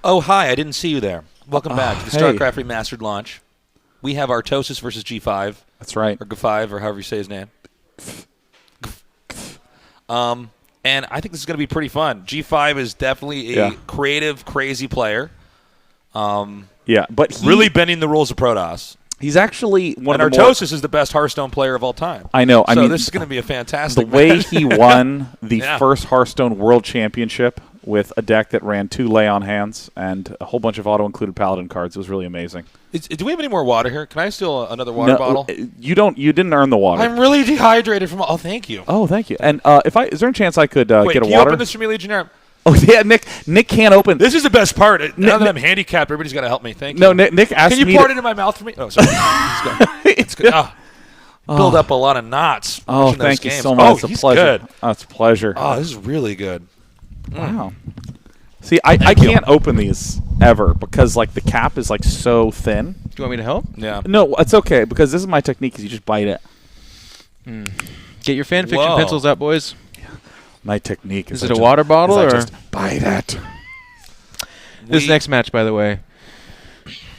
Oh, hi. I didn't see you there. Welcome back to the hey. StarCraft Remastered launch. We have Artosis versus G5. That's right. Or G5, or however you say his name. And I think this is going to be pretty fun. G5 is definitely a creative, crazy player. But really bending the rules of Protoss. He's actually one of the Artosis is the best Hearthstone player of all time. I know. I mean, this is going to be a fantastic The way match. he won the first Hearthstone World Championship with a deck that ran 2 lay-on hands and a whole bunch of auto-included Paladin cards, it was really amazing. Do we have any more water here? Can I steal another water bottle? You don't. You didn't earn the water. I'm really dehydrated from. Oh, thank you. Oh, thank you. And is there a chance I could get a water? Can you open this for me, Legionnaire? Oh yeah, Nick can't open. This is the best part. Now that I'm handicapped, everybody's got to help me. Thank you. No, Nick asked me. Can you pour it into my mouth for me? Oh, sorry. It's good. Build up a lot of knots. Oh, thank you so much. It's a pleasure. Good. Oh, it's a pleasure. Oh, this is really good. Wow. See, I can't open these ever because like the cap is like so thin. Do you want me to help? Yeah. No, it's okay because this is my technique. Is you just bite it. Get your fan fiction pencils out, boys. My technique is it a water bottle or just bite it? This next match, by the way,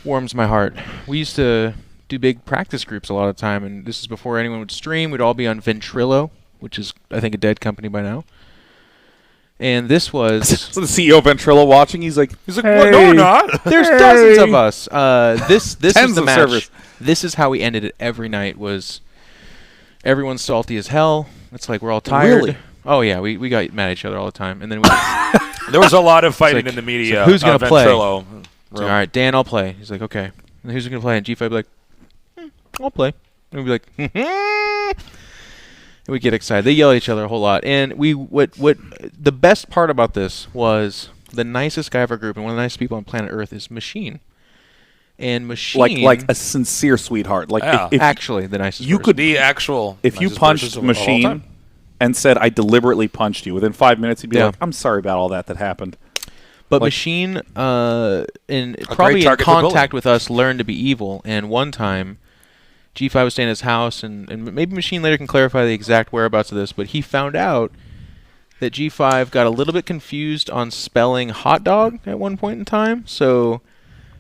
warms my heart. We used to do big practice groups a lot of the time, and this is before anyone would stream. We'd all be on Ventrilo, which is, I think, a dead company by now. And this was... So the CEO of Ventrilo watching, he's like, hey. Well, no, we're not. There's dozens of us. This is the match. Servers. This is how we ended it every night. Was everyone's salty as hell. It's like we're all tired. Really? Oh yeah, we got mad at each other all the time, and then we there was a lot of fighting in the media. So who's gonna play? Ventrilo. So, all right, Dan, I'll play. He's like, okay. And who's gonna play? And G5 be like, I'll play. And we'd be like, and we get excited. They yell at each other a whole lot. And what the best part about this was the nicest guy of our group and one of the nicest people on planet Earth is Machine. And Machine, like a sincere sweetheart. Like if actually the nicest. You person. could the actual. If you punched Machine and said, I deliberately punched you, within 5 minutes he'd be like, I'm sorry about all that happened. But Machine, probably in contact with us, learned to be evil. And one time, G5 was staying at his house, and maybe Machine later can clarify the exact whereabouts of this, but he found out that G5 got a little bit confused on spelling hot dog at one point in time. So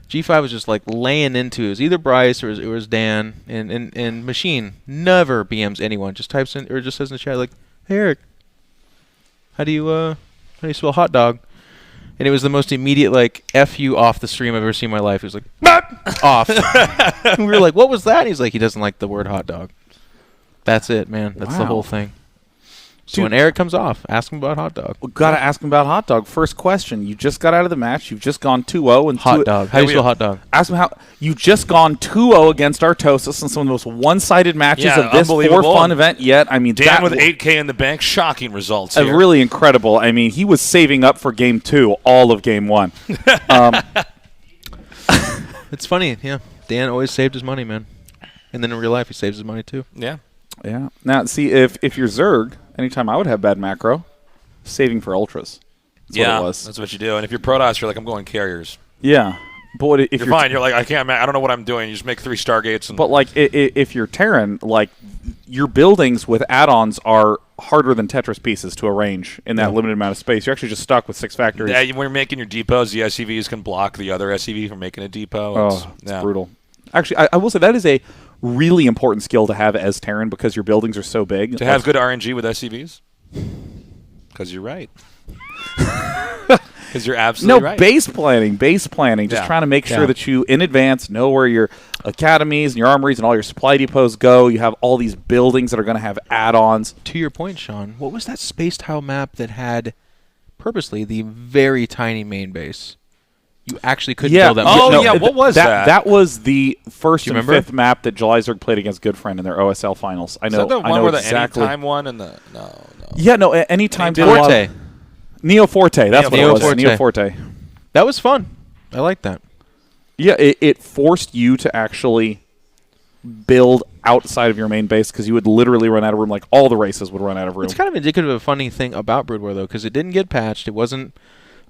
G5 was just like laying into it. It was either Bryce or it was Dan, and Machine never BMs anyone. Just types in or just says in the chat like, "Hey Eric, how do you spell hot dog?" And it was the most immediate like F you off the stream I've ever seen in my life. He was like, off. And we were like, what was that? And he's like, he doesn't like the word hot dog. That's it, man. That's the whole thing. So when Eric comes off, ask him about hot dog. Well, got to ask him about hot dog. First question. You just got out of the match. You've just gone 2-0. And hot dog. How do you spell hot dog? Ask him how. You just gone 2-0 against Artosis in some of the most one-sided matches of this for-fun event yet. I mean, Dan with $8K in the bank. Shocking results here. Really incredible. I mean, he was saving up for Game 2 all of Game 1. It's funny, yeah. Dan always saved his money, man. And then in real life, he saves his money, too. Yeah. Yeah. Now, see, if you're Zerg, anytime I would have bad macro, saving for ultras. That's what it was. That's what you do. And if you're Protoss, you're like, I'm going carriers. Yeah. But if you're fine. You're like, I don't know what I'm doing. You just make 3 Stargates. But, like, if you're Terran, like, your buildings with add-ons are harder than Tetris pieces to arrange in that limited amount of space. You're actually just stuck with 6 factories. Yeah, when you're making your depots, the SCVs can block the other SCV from making a depot. It's brutal. Actually, I will say that is a really important skill to have as Terran because your buildings are so big. To have good RNG with SCVs? Because you're right. Because you're absolutely right. Base planning. Just trying to make sure that you, in advance, know where your academies and your armories and all your supply depots go. You have all these buildings that are going to have add-ons. To your point, Sean, what was that space tile map that had purposely the very tiny main base? You actually couldn't build that. What was that? That was the first and fifth map that July Zerg played against Goodfriend in their OSL finals. I know. Is that the one where exactly. the Anytime one and the no? Yeah, no. Anytime Forte. Neo Forte. That's what it was. Neo Forte. That was fun. I like that. Yeah, it forced you to actually build outside of your main base because you would literally run out of room. Like all the races would run out of room. It's kind of indicative of a funny thing about Brood War though, because it didn't get patched. It wasn't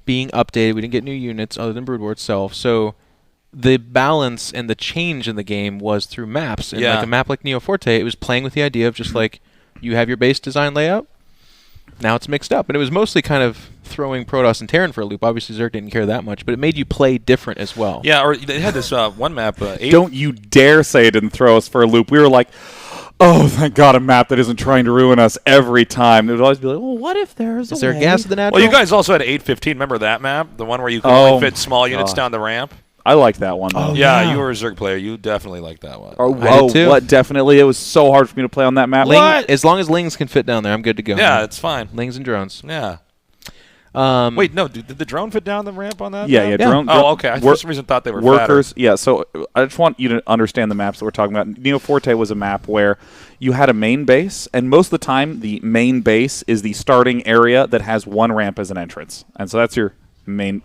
being updated. We didn't get new units other than Brood War itself. So the balance and the change in the game was through maps. And like a map like Neo Forte, it was playing with the idea of just like you have your base design layout. Now it's mixed up. And it was mostly kind of throwing Protoss and Terran for a loop. Obviously, Zerg didn't care that much, but it made you play different as well. Yeah, or they had this one map. Don't you dare say it didn't throw us for a loop. We were like, oh, thank God, a map that isn't trying to ruin us every time. It would always be like, well, what if there's a Is there way? gas at the natural? Well, you guys also had 815. Remember that map? The one where you could only fit small units down the ramp? I liked that one, though. Oh, yeah, you were a Zerg player. You definitely liked that one. Oh, what? Definitely. It was so hard for me to play on that map. As long as Lings can fit down there, I'm good to go. Yeah, it's fine. Lings and drones. Yeah. Wait, no. Did the drone fit down the ramp on that? Yeah. Drone. Oh, okay. I for some reason thought they were workers. fatter. Yeah. So I just want you to understand the maps that we're talking about. Neo Forte was a map where you had a main base, and most of the time, the main base is the starting area that has one ramp as an entrance, and so that's your main.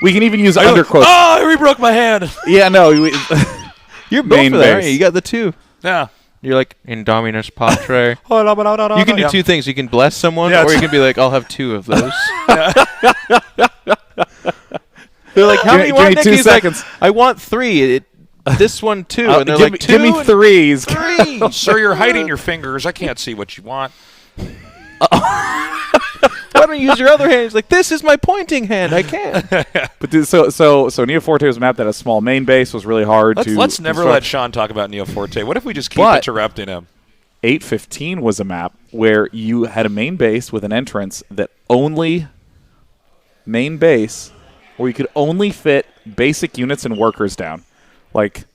We can even use underquotes. Oh, I re-broke my hand. Yeah, no. You're both for that, aren't you? You got the two. Yeah. You're like, Indominus Patre. You can do two things. You can bless someone, or you can be like, I'll have two of those. They're like, how many want, Nick? He's 2 seconds. Like, I want 3. This one, 2. And they're like, 2? Give me 3s. 3. Sir, you're hiding your fingers. I can't see what you want. Why don't you use your other hand? He's like, this is my pointing hand. I can't. But so Neo Forte was a map that had a small main base. Was really hard to. Let's never let Sean talk about Neo Forte. What if we just keep interrupting him? 815 was a map where you had a main base with an entrance that only main base, where you could only fit basic units and workers down. Like,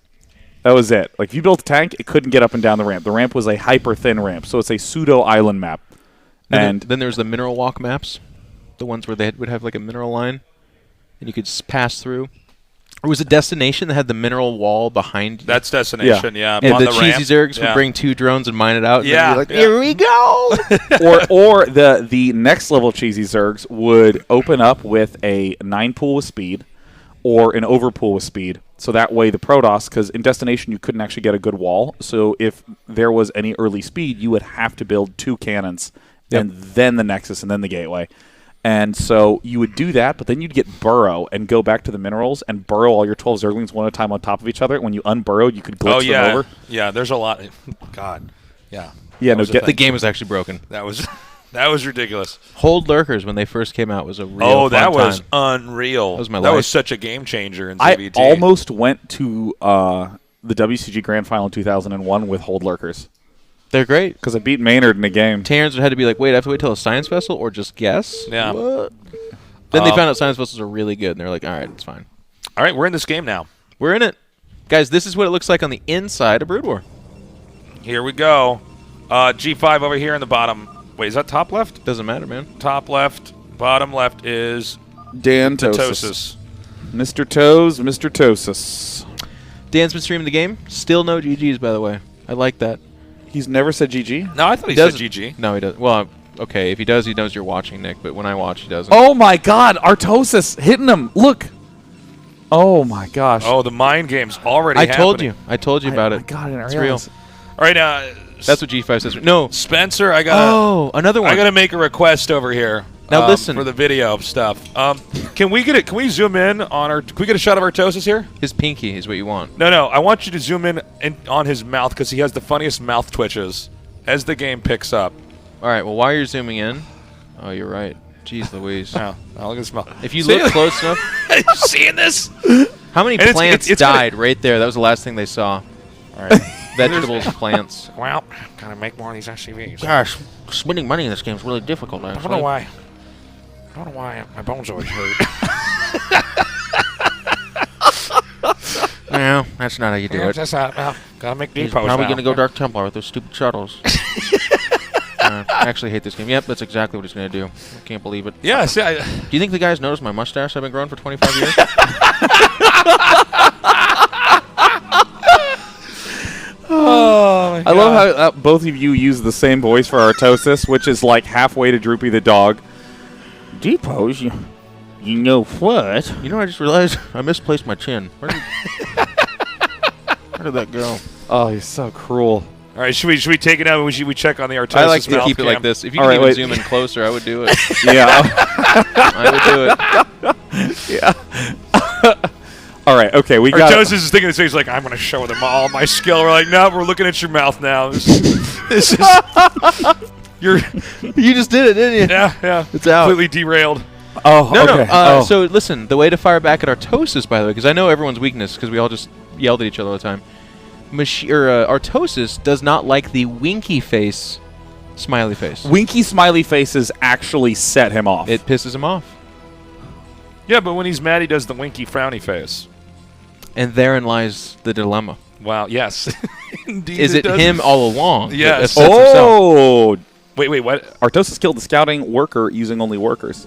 that was it. Like, if you built a tank, it couldn't get up and down the ramp. The ramp was a hyper thin ramp, so it's a pseudo island map. And then there's the mineral walk maps, the ones where they would have like a mineral line, and you could pass through. Or was it Destination that had the mineral wall behind you? That's Destination, yeah. And on the cheesy Zergs would bring 2 drones and mine it out. And yeah. Be like, here we go. or the next level of cheesy Zergs would open up with a 9 pool with speed, or an overpool with speed. So that way the Protoss, because in Destination you couldn't actually get a good wall. So if there was any early speed, you would have to build 2 cannons. And then the Nexus, and then the Gateway. And so you would do that, but then you'd get burrow and go back to the minerals and burrow all your 12 Zerglings one at a time on top of each other. When you unburrowed, you could glitch them over. Yeah, there's a lot. God. Yeah. Yeah, the game was actually broken. That was ridiculous. Hold Lurkers when they first came out was a real fun that was time. Unreal. That was my life. That was such a game changer in ZVT. I almost went to the WCG Grand Final in 2001 with Hold Lurkers. They're great. Because I beat Maynard in a game. Terrans had to be like, wait, I have to wait till a science vessel or just guess? Yeah. What? Then they found out science vessels are really good, and they're like, all right, it's fine. All right, we're in this game now. We're in it. Guys, this is what it looks like on the inside of Brood War. Here we go. G5 over here in the bottom. Wait, is that top left? Doesn't matter, man. Top left. Bottom left is Dan Tosis. Mr. Toes, Mr. Tosis. Dan's been streaming the game. Still no GGs, by the way. I like that. He's never said GG? No, I thought he said GG. No, he doesn't. Well, okay, if he does, he knows you're watching, Nick. But when I watch, he doesn't. Oh, my God. Artosis hitting him. Look. Oh, my gosh. Oh, the mind game's already happening. I told you about it. My God, it's real. All right, that's what G5 says. No. Spencer, I got another one. I got to make a request over here. Now listen. For the video stuff. Can we zoom in on can we get a shot of Artosis here? His pinky is what you want. No, I want you to zoom in on his mouth because he has the funniest mouth twitches as the game picks up. All right, well, while you're zooming in, oh, you're right. Jeez Louise. Oh, look at his mouth. If you look close enough. Are you seeing this? How many plants died right there? That was the last thing they saw. All right. Vegetables, plants. Well, gotta make more of these SCVs. Gosh, spending money in this game is really difficult, actually. I don't know why my bones always hurt. Well, that's not how you do it. Just, gotta make depots. He's probably going to go Dark Templar with those stupid shuttles. I actually hate this game. Yep, that's exactly what he's going to do. I can't believe it. Yeah, see, do you think the guys noticed my mustache I've been growing for 25 years? I love how both of you use the same voice for Artosis, which is like halfway to Droopy the dog. Depots, you know what? You know, I just realized I misplaced my chin. Where did that go? Oh, you're so cruel. All right, should we take it out? Should we check on the Artosis? I like to keep it like this. If you can even zoom in closer, I would do it. Yeah, I would do it. Yeah. All right, okay, we got Artosis is thinking this. He's like, I'm going to show them all my skill. We're like, no, we're looking at your mouth now. This is You just did it, didn't you? Yeah. It's out. Completely derailed. Oh, No. okay. So listen, the way to fire back at Artosis, by the way, because I know everyone's weakness, because we all just yelled at each other all the time. Artosis does not like the winky face, smiley face. Winky smiley faces actually set him off. It pisses him off. Yeah, but when he's mad, he does the winky frowny face. And therein lies the dilemma. Wow. Yes. Indeed. Is it him all along? Yes. Oh. Wait. What? Artosis killed the scouting worker using only workers.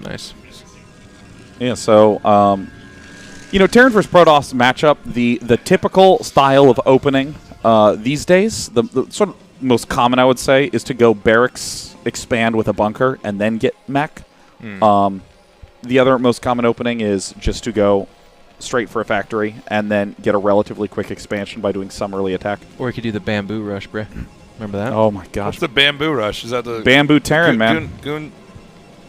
Nice. Yeah, so, Terran vs. Protoss matchup, the typical style of opening these days, the sort of most common, I would say, is to go barracks, expand with a bunker, and then get mech. The other most common opening is just to go straight for a factory and then get a relatively quick expansion by doing some early attack. Or you could do the bamboo rush, bruh. Remember that? Oh, my gosh. What's the bamboo rush? Is that the... Bamboo Terran, man.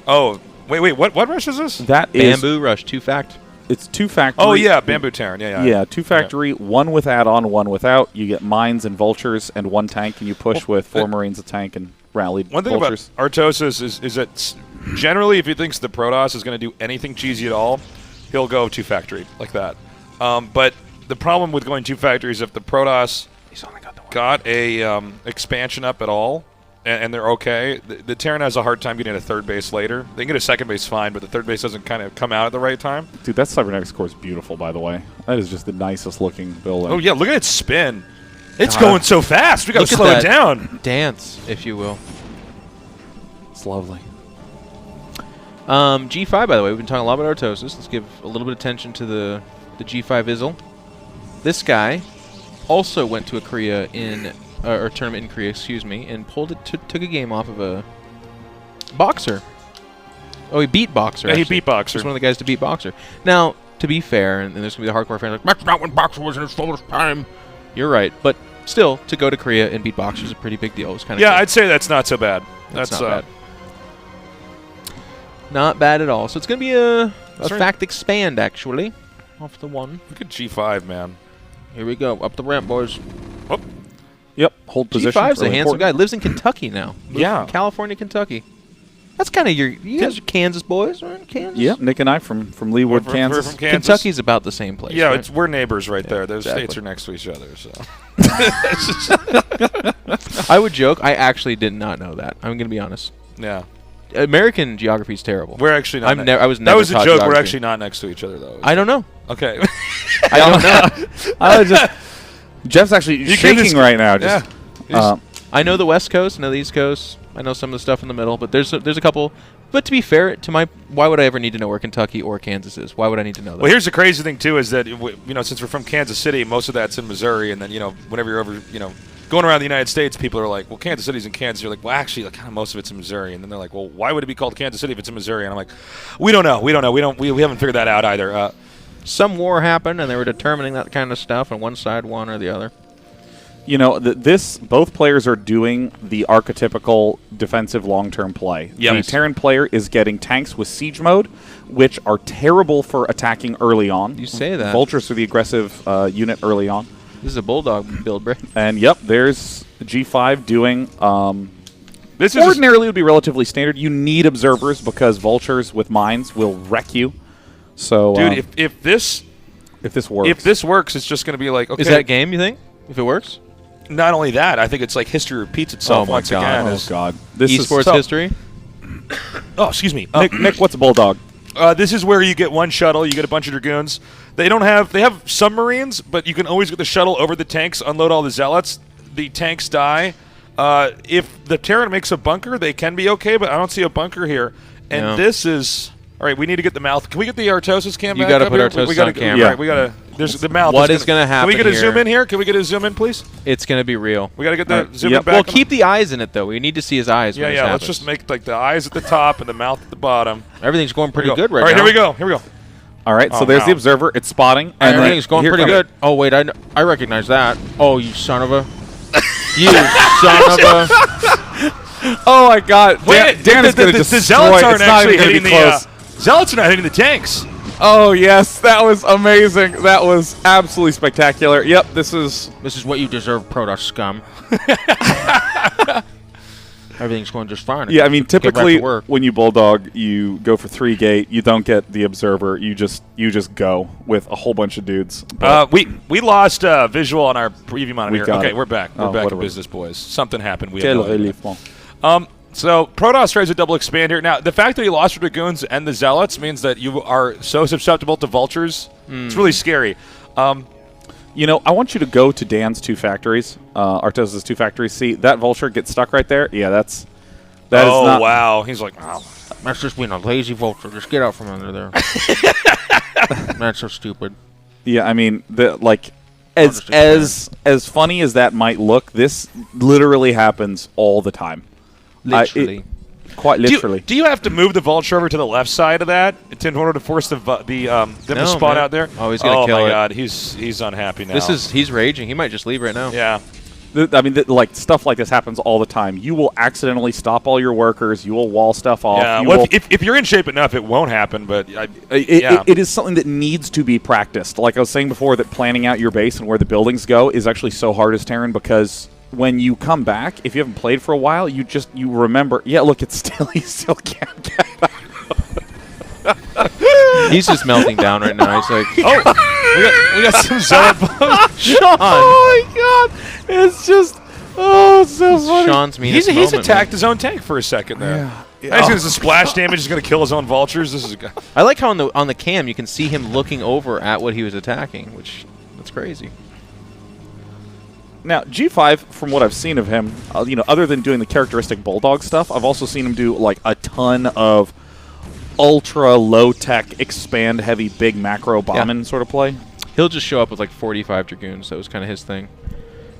Oh, wait. What rush is this? That is... Bamboo rush, 2-fact. It's 2 factory. Oh, yeah, bamboo Terran. Yeah, 2 factory, 1 with add-on, 1 without. You get mines and vultures and 1 tank, and you push with 4 marines, a tank, and rallied One thing vultures. about Artosis is that generally, if he thinks the Protoss is going to do anything cheesy at all, he'll go 2 factory like that. But the problem with going 2 factory is if the Protoss got a expansion up at all, and they're okay, the Terran has a hard time getting a 3rd base later. They can get a 2nd base fine, but the 3rd base doesn't kind of come out at the right time. Dude, that cybernetics core is beautiful, by the way. That is just the nicest looking building. Oh, yeah, look at it spin. It's going so fast. We got to slow it down. Dance, if you will. It's lovely. G5, by the way, we've been talking a lot about Artosis. Let's give a little bit of attention to the G5 Izzle. This guy also went to a Korea or tournament in Korea, excuse me, and took a game off of a Boxer. Oh, he beat Boxer. Yeah, he actually. beat Boxer. He's one of the guys to beat Boxer. Now, to be fair, and there's going to be the hardcore fans like, that's not when Boxer was in his fullest time. You're right, but still, to go to Korea and beat Boxer is a pretty big deal. It was kind of Yeah, I'd say that's not so bad. That's not bad. Not bad at all. So it's going to be a fact expand, actually, off the 1. Look at G5, man. Here we go. Up the ramp, boys. Oh. Yep, hold position. G5's a really handsome important. guy. Lives in Kentucky now. Yeah. California, Kentucky. That's kind of you guys are Kansas boys, right? Kansas? Yep, Nick and I from Leawood, We're Kansas. from Kansas. Kentucky's about the same place. Yeah, right? we're neighbors right there. Those exactly. states are next to each other. So I would joke. I actually did not know that. I'm going to be honest. yeah, American geography is terrible. we're actually not. I was never that was a taught joke. geography. We're actually not next to each other though. I don't know. Okay. I don't know. I was just Jeff's actually shaking right now. Just, I know the West Coast. I know the East Coast. I know some of the stuff in the middle. But there's a couple. But to be fair, why would I ever need to know where Kentucky or Kansas is? Why would I need to know that? Well, here's the crazy thing too: is that since we're from Kansas City, most of that's in Missouri, and then whenever you're over, going around the United States, people are like, well, Kansas City's in Kansas. You're like, well, actually, like, kind of most of it's in Missouri. And then they're like, well, why would it be called Kansas City if it's in Missouri? And I'm like, we don't know. We haven't figured that out either. Some war happened, and they were determining that kind of stuff, and one side won or the other. Both players are doing the archetypical defensive long-term play. Yep. The Terran player is getting tanks with siege mode, which are terrible for attacking early on. You say that. Vultures are the aggressive unit early on. This is a bulldog build, bro. And yep, there's G5 doing. This is ordinarily would be relatively standard. You need observers because vultures with mines will wreck you. So, dude, if this works, it's just going to be like, okay. Is that game, you think? If it works? Not only that, I think it's like history repeats itself once again. Oh god, this esports history. Oh, excuse me, Nick. What's a bulldog? This is where you get one shuttle, you get a bunch of dragoons. They have submarines, but you can always get the shuttle over the tanks, unload all the zealots. The tanks die. If the Terran makes a bunker, they can be okay, but I don't see a bunker here. And this is all right. We need to get the mouth. Can we get the Artosis cam? You got to put Artosis on camera. Yeah, we got to. There's the mouth. What is going to happen? Can we get a here? zoom in here? Can we get a zoom in, please? It's going to be real. We got to get the zoom in back. Well, keep the eyes in it though. We need to see his eyes. Yeah, yeah. Let's just make like the eyes at the top and the mouth at the bottom. Everything's going pretty good right now. All right, here we go. Here we go. All right, so there's the observer. It's spotting. And everything's going pretty good. Oh, wait, I recognize that. Oh, you son of a... You son of a... Oh, my God. Wait, Dan is going to destroy. The zealots aren't it's not actually even hitting be close. zealots are not hitting the tanks. Oh, yes. That was amazing. That was absolutely spectacular. Yep, this is what you deserve, Protoss scum. Everything's going just fine. Yeah, I mean, typically when you Bulldog, you go for 3 gate. You don't get the Observer. You just go with a whole bunch of dudes. We lost visual on our preview monitor. Okay, we're back. We're back in business, boys. Something happened. We have no idea. So Protoss tries to double expand here. Now, the fact that he lost Dragoons and the Zealots means that you are so susceptible to Vultures. It's really scary. You know, I want you to go to Dan's 2 factories, Artosis' 2 factories. See, that Vulture gets stuck right there? Yeah, that is not... wow. He's like, wow. That's just being a lazy Vulture. Just get out from under there. That's so stupid. Yeah, I mean, as funny as that might look, this literally happens all the time. Literally. Quite literally. Do you have to move the Vulture over to the left side of that in order to force them to spawn out there? Oh, he's gonna kill it. Oh my God, he's unhappy now. He's raging. He might just leave right now. Yeah. I mean, stuff like this happens all the time. You will accidentally stop all your workers. You will wall stuff off. Yeah. Well, if you're in shape enough, it won't happen. But it is something that needs to be practiced. Like I was saying before, that planning out your base and where the buildings go is actually so hard as Terran, because when you come back, if you haven't played for a while, you remember. Yeah, look, he still can't get out. He's just melting down right now. He's like, oh, we got some Zealot bombs. Sean. Oh my God, it's just so funny. Sean's meanest He's attacked his own tank for a second there. Yeah. He's the splash damage is going to kill his own Vultures. This is a guy. I like how on the cam you can see him looking over at what he was attacking, that's crazy. Now, G5, from what I've seen of him, other than doing the characteristic Bulldog stuff, I've also seen him do like a ton of ultra low-tech, expand-heavy, big macro bombing sort of play. He'll just show up with like 45 Dragoons. That was kind of his thing.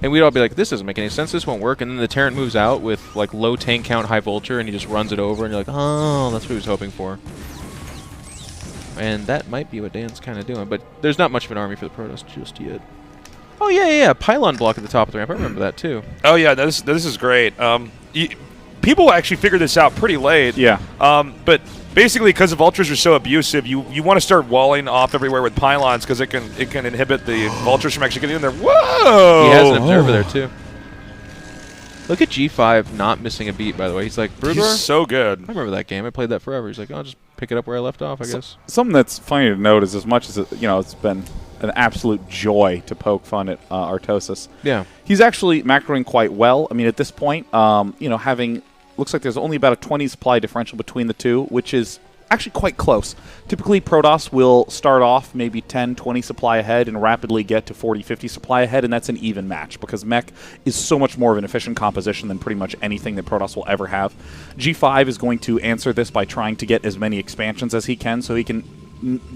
And we'd all be like, this doesn't make any sense. This won't work. And then the Terran moves out with like low tank count, high Vulture, and he just runs it over. And you're like, oh, that's what he was hoping for. And that might be what Dan's kind of doing. But there's not much of an army for the Protoss just yet. Oh, yeah. Pylon block at the top of the ramp. I remember that, too. Oh, yeah. This is great. People actually figured this out pretty late. Yeah. But basically, because the Vultures are so abusive, you want to start walling off everywhere with Pylons, because it can inhibit the Vultures from actually getting in there. Whoa! He has an Observer there, too. Look at G5 not missing a beat, by the way. He's like, Brugor? He's so good. I remember that game. I played that forever. He's like, I'll just pick it up where I left off, I guess. Something that's funny to note is, as much as it's been an absolute joy to poke fun at Artosis. Yeah. He's actually macroing quite well. I mean, at this point, looks like there's only about a 20 supply differential between the two, which is actually quite close. Typically, Protoss will start off maybe 10, 20 supply ahead and rapidly get to 40, 50 supply ahead, and that's an even match because mech is so much more of an efficient composition than pretty much anything that Protoss will ever have. G5 is going to answer this by trying to get as many expansions as he can so he can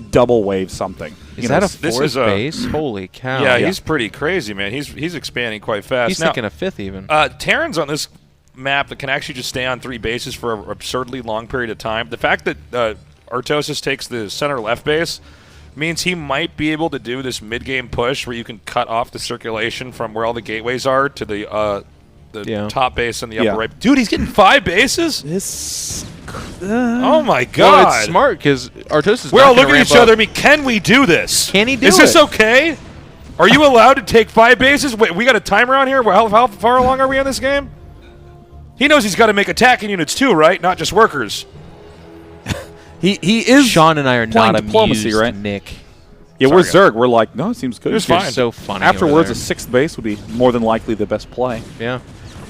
double wave something. Is that a fourth base? Holy cow. Yeah, he's pretty crazy, man. He's expanding quite fast. He's thinking a fifth even. Terrans on this map that can actually just stay on 3 bases for an absurdly long period of time. The fact that Artosis takes the center left base means he might be able to do this mid-game push where you can cut off the circulation from where all the gateways are to the top base and the upper right. Dude, he's getting 5 bases? Oh my God! Well, it's smart because Artosis. We're all looking at each other. I mean, can we do this? Can he do it? Is this okay? Are you allowed to take 5 bases? Wait, we got a timer on here. How far along are we on this game? He knows he's got to make attacking units too, right? Not just workers. He is. Sean and I are not diplomacy, amused, right? Nick. Yeah, we're Zerg. We're like, no, it seems good. It's fine. So funny. Afterwards, a 6th base would be more than likely the best play. Yeah.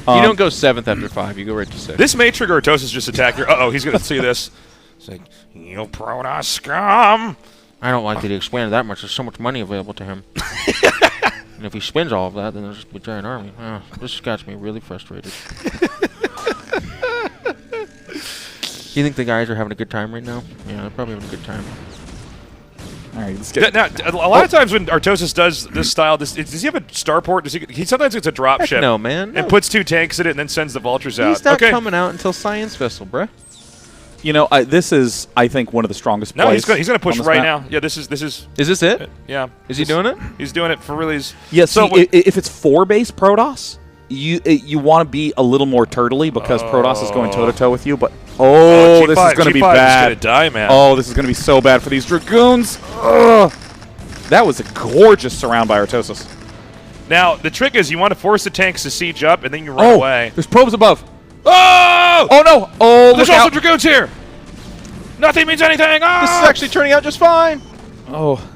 You don't go 7th after 5. You go right to 6. This may trigger Artosis just attack here. Uh-oh, he's going to see this. It's like, you Protoss scum. I don't like that he expanded that much. There's so much money available to him. And if he spends all of that, then there's just a giant army. Oh, this got me really frustrated. You think the guys are having a good time right now? Yeah, they're probably having a good time. All right, let's get now, a lot of times when Artosis does this style, does he have a starport? He sometimes it's a drop ship. No, man. And puts 2 tanks in it and then sends the Vultures out. He's not coming out until Science Vessel, bruh. This is, I think, one of the strongest plays. No, he's going to push right now. Yeah, this is. Is this it? Yeah. Is he doing it? He's doing it for release. Yeah. So if it's 4 base Protoss, you want to be a little more turtly because Protoss is going toe to toe with you. But this is going to be bad. Going to die, man. Oh, this is going to be so bad for these Dragoons. Ugh. That was a gorgeous surround by Artosis. Now the trick is you want to force the tanks to siege up and then you run away. There's probes above. Oh! Oh no! Oh, There's look also out! Dragoons here! Nothing means anything! Ah! This is actually turning out just fine. Oh,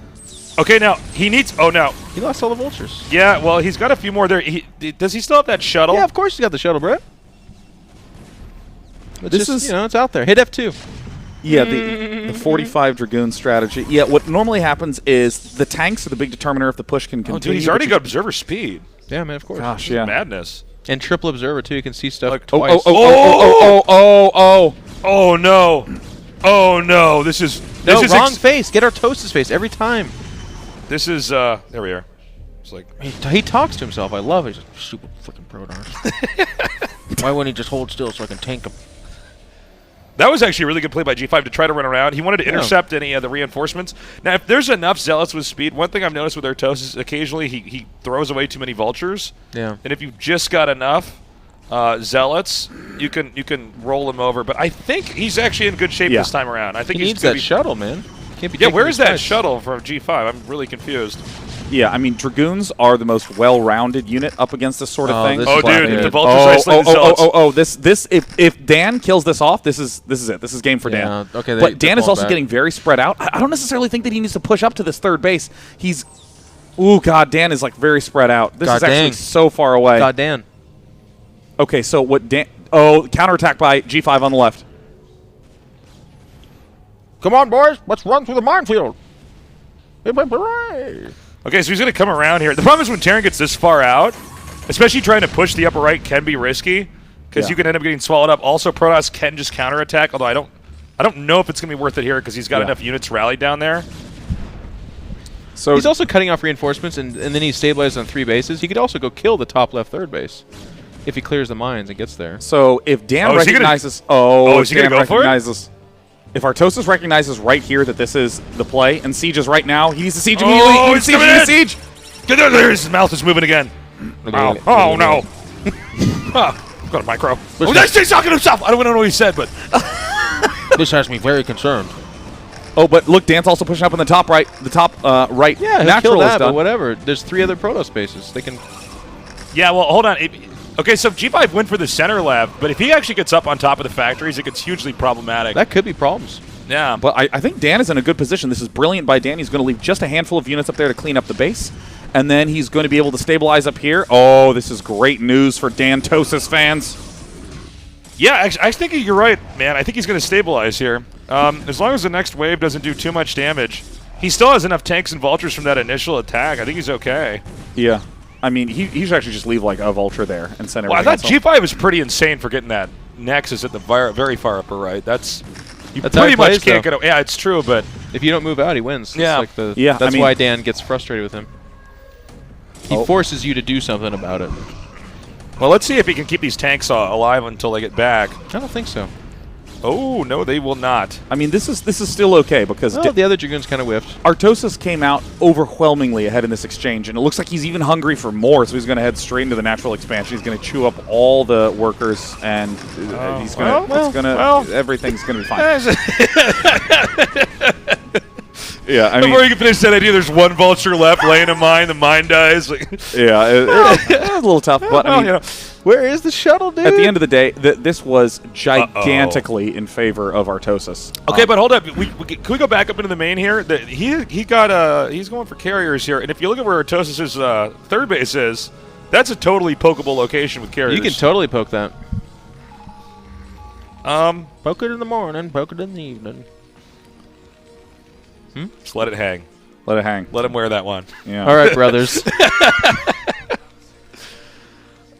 Okay, now, he needs... Oh, no. He lost all the vultures. Yeah, well, he's got a few more there. Does he still have that shuttle? Yeah, of course he's got the shuttle, Brett. This is- you know, it's out there. Hit F2. yeah, the 45 Dragoon strategy. Yeah, what normally happens is the tanks are the big determiner if the push can Oh, continue. dude, he's but already you- got observer speed. Yeah, man, of course. Gosh, This is yeah. madness. And triple observer, too. You can see stuff Like, twice. Oh! Oh, no. Oh, no. This is... No, This is wrong face. Get Artosis face every time. This is... There we are. It's like... He talks to himself. I love it. He's like, stupid fucking Protoss. Why wouldn't he just hold still so I can tank him? That was actually a really good play by G5 to try to run around. He wanted to intercept any of the reinforcements. Now, if there's enough Zealots with speed, one thing I've noticed with Artosis is occasionally he throws away too many Vultures. Yeah. And if you've just got enough Zealots, you can roll him over. But I think he's actually in good shape this time around. I think He he's needs gonna that be, shuttle, man. Can't be Yeah, taking where these is that twice. shuttle from G5? I'm really confused. Yeah, I mean, Dragoons are the most well-rounded unit up against this sort of Oh, thing. this Oh, is dude, bad. if the Vultures isolate the Zealots. This if Dan kills this off, this is it. This is game for Dan. Yeah, okay, but Dan they're is also back. getting very spread out. I don't necessarily think that he needs to push up to this third base. He's, ooh, God, Dan is like very spread out. This God is actually dang. so far away. God damn. Okay, so what Dan? Oh, counterattack by G5 on the left. Come on, boys. Let's run through the minefield. Okay, so he's going to come around here. The problem is when Terran gets this far out, especially trying to push the upper right can be risky because Yeah. you can end up getting swallowed up. Also, Protoss can just counterattack, although I don't know if it's going to be worth it here because he's got enough units rallied down there. So He's also cutting off reinforcements, and then he's stabilized on 3 bases. He could also go kill the top left third base if he clears the mines and gets there. So if Dan Oh, is he gonna- recognizes, is he Dan gonna go for it? recognizes, if Artosis recognizes right here that this is the play, and Siege is right now, he needs to Siege immediately. Oh, He he's needs coming to in. Siege. Get there! His mouth is moving again. Ow. Oh, no. Got a micro. Oh, he's talking to himself. I don't know what he said, but... This has me very concerned. Oh, but look, Dan's also pushing up in the top right. The top right. Yeah, he'll natural kill is that, done. but whatever. There's 3 other Protoss bases. They can... Yeah, well, hold on. Okay, so G5 went for the center left, but if he actually gets up on top of the factories, it gets hugely problematic. That could be problems. Yeah. But I think Dan is in a good position. This is brilliant by Dan. He's going to leave just a handful of units up there to clean up the base. And then he's going to be able to stabilize up here. Oh, this is great news for Dan Tosis fans. Yeah, I think you're right, man. I think he's going to stabilize here. As long as the next wave doesn't do too much damage. He still has enough tanks and vultures from that initial attack. I think he's okay. Yeah. I mean, he should actually just leave like a vulture there and send Well, I everything thought else. G5 was pretty insane for getting that Nexus at the very far upper right. That's you That's how pretty he much plays, can't though. get away. Yeah, it's true, but If you don't move out, he wins. It's Yeah. like Yeah, I That's mean- why Dan gets frustrated with him. He forces you to do something about it. well, let's see if he can keep these tanks alive until they get back. I don't think so. Oh no, they will not. I mean, this is still okay because Well, the other Dragoons kind of whiffed. Artosis came out overwhelmingly ahead in this exchange, and it looks like he's even hungry for more, so he's going to head straight into the natural expansion. He's going to chew up all the workers, and he's going to everything's going to be fine. Yeah, I mean, Before you can finish that idea, there's one vulture left laying a mine. The mine dies. yeah, it's a little tough, but I mean, Where is the shuttle, dude? at the end of the day, this was gigantically in favor of Artosis. Okay, but hold up. Can we go back up into the main here? He's going for carriers here, and if you look at where Artosis's third base is, that's a totally pokeable location with carriers. You can totally poke that. Um, Poke it in the morning, poke it in the evening. just let it hang. Let it hang. Let him wear that one. Yeah. All right, brothers.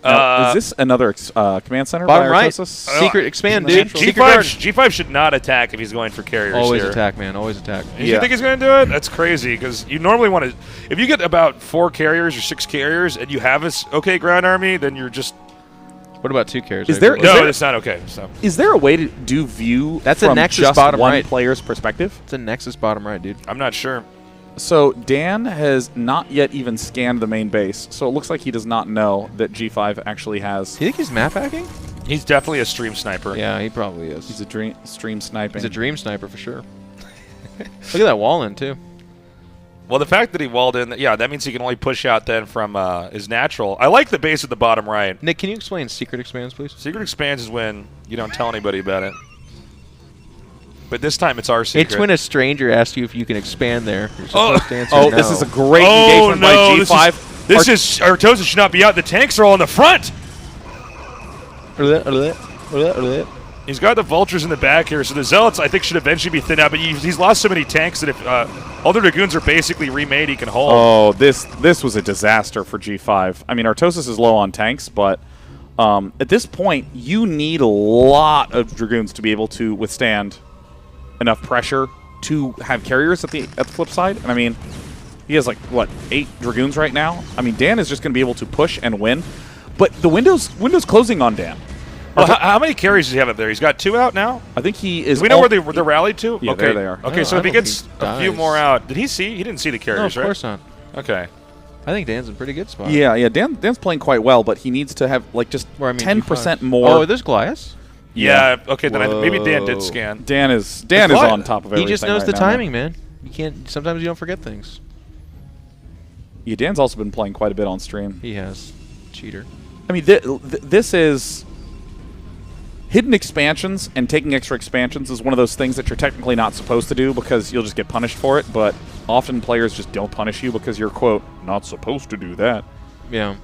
Now, is this another command center Bottom by right. Artosis? Secret expand, dude. Secret G5, guard. G5 should not attack if he's going for carriers Always here. attack, man. Always attack. You Yeah. think he's going to do it? That's crazy because you normally want to. If you get about 4 carriers or 6 carriers and you have a okay ground army, then you're just What about 2 carriers? Is there- no. there- It's not okay. So Is there a way to do view That's a from Nexus just bottom one right. player's perspective? It's a Nexus bottom right, dude. I'm not sure. So Dan has not yet even scanned the main base, so it looks like he does not know that G5 actually has. Do you think he's map hacking? He's definitely a stream sniper. Yeah, he probably is. He's a stream sniping. He's a dream sniper for sure. Look at that wall in, too. Well, the fact that he walled in, yeah, that means he can only push out then from his natural. I like the base at the bottom right. Nick, can you explain Secret Expands, please? Secret Expands is when you don't tell anybody about it. But this time it's our secret. It's when a stranger asks you if you can expand there. You're supposed to answer no. This is a great engagement by G5. This is Artosis should not be out. The tanks are all in the front. He's got the vultures in the back here, so the zealots I think should eventually be thinned out. But he's lost so many tanks that if all the dragoons are basically remade, he can hold. Oh, this was a disaster for G5. I mean, Artosis is low on tanks, but at this point, you need a lot of dragoons to be able to withstand enough pressure to have carriers at the flip side. And I mean, he has like what 8 dragoons right now. I mean, Dan is just going to be able to push and win, but the window's closing on Dan. Well, how many carries does he have up there? He's got 2 out now? I think he is. Do we know where they're rallied to? Yeah, okay. There they are. Okay, so if he gets a few more out, did he see? He didn't see the carriers, no, of right? course not. Okay. I think Dan's in a pretty good spot. Yeah. Dan's playing quite well, but he needs to have like just 10% more. Oh, there's Goliath. Yeah. Okay, then maybe Dan did scan. Dan is on top of everything. He just knows right the now, timing, man. You can't. Sometimes you don't forget things. Yeah, Dan's also been playing quite a bit on stream. He has. Cheater. I mean, this is hidden expansions, and taking extra expansions is one of those things that you're technically not supposed to do because you'll just get punished for it. But often players just don't punish you because you're quote not supposed to do that. Yeah.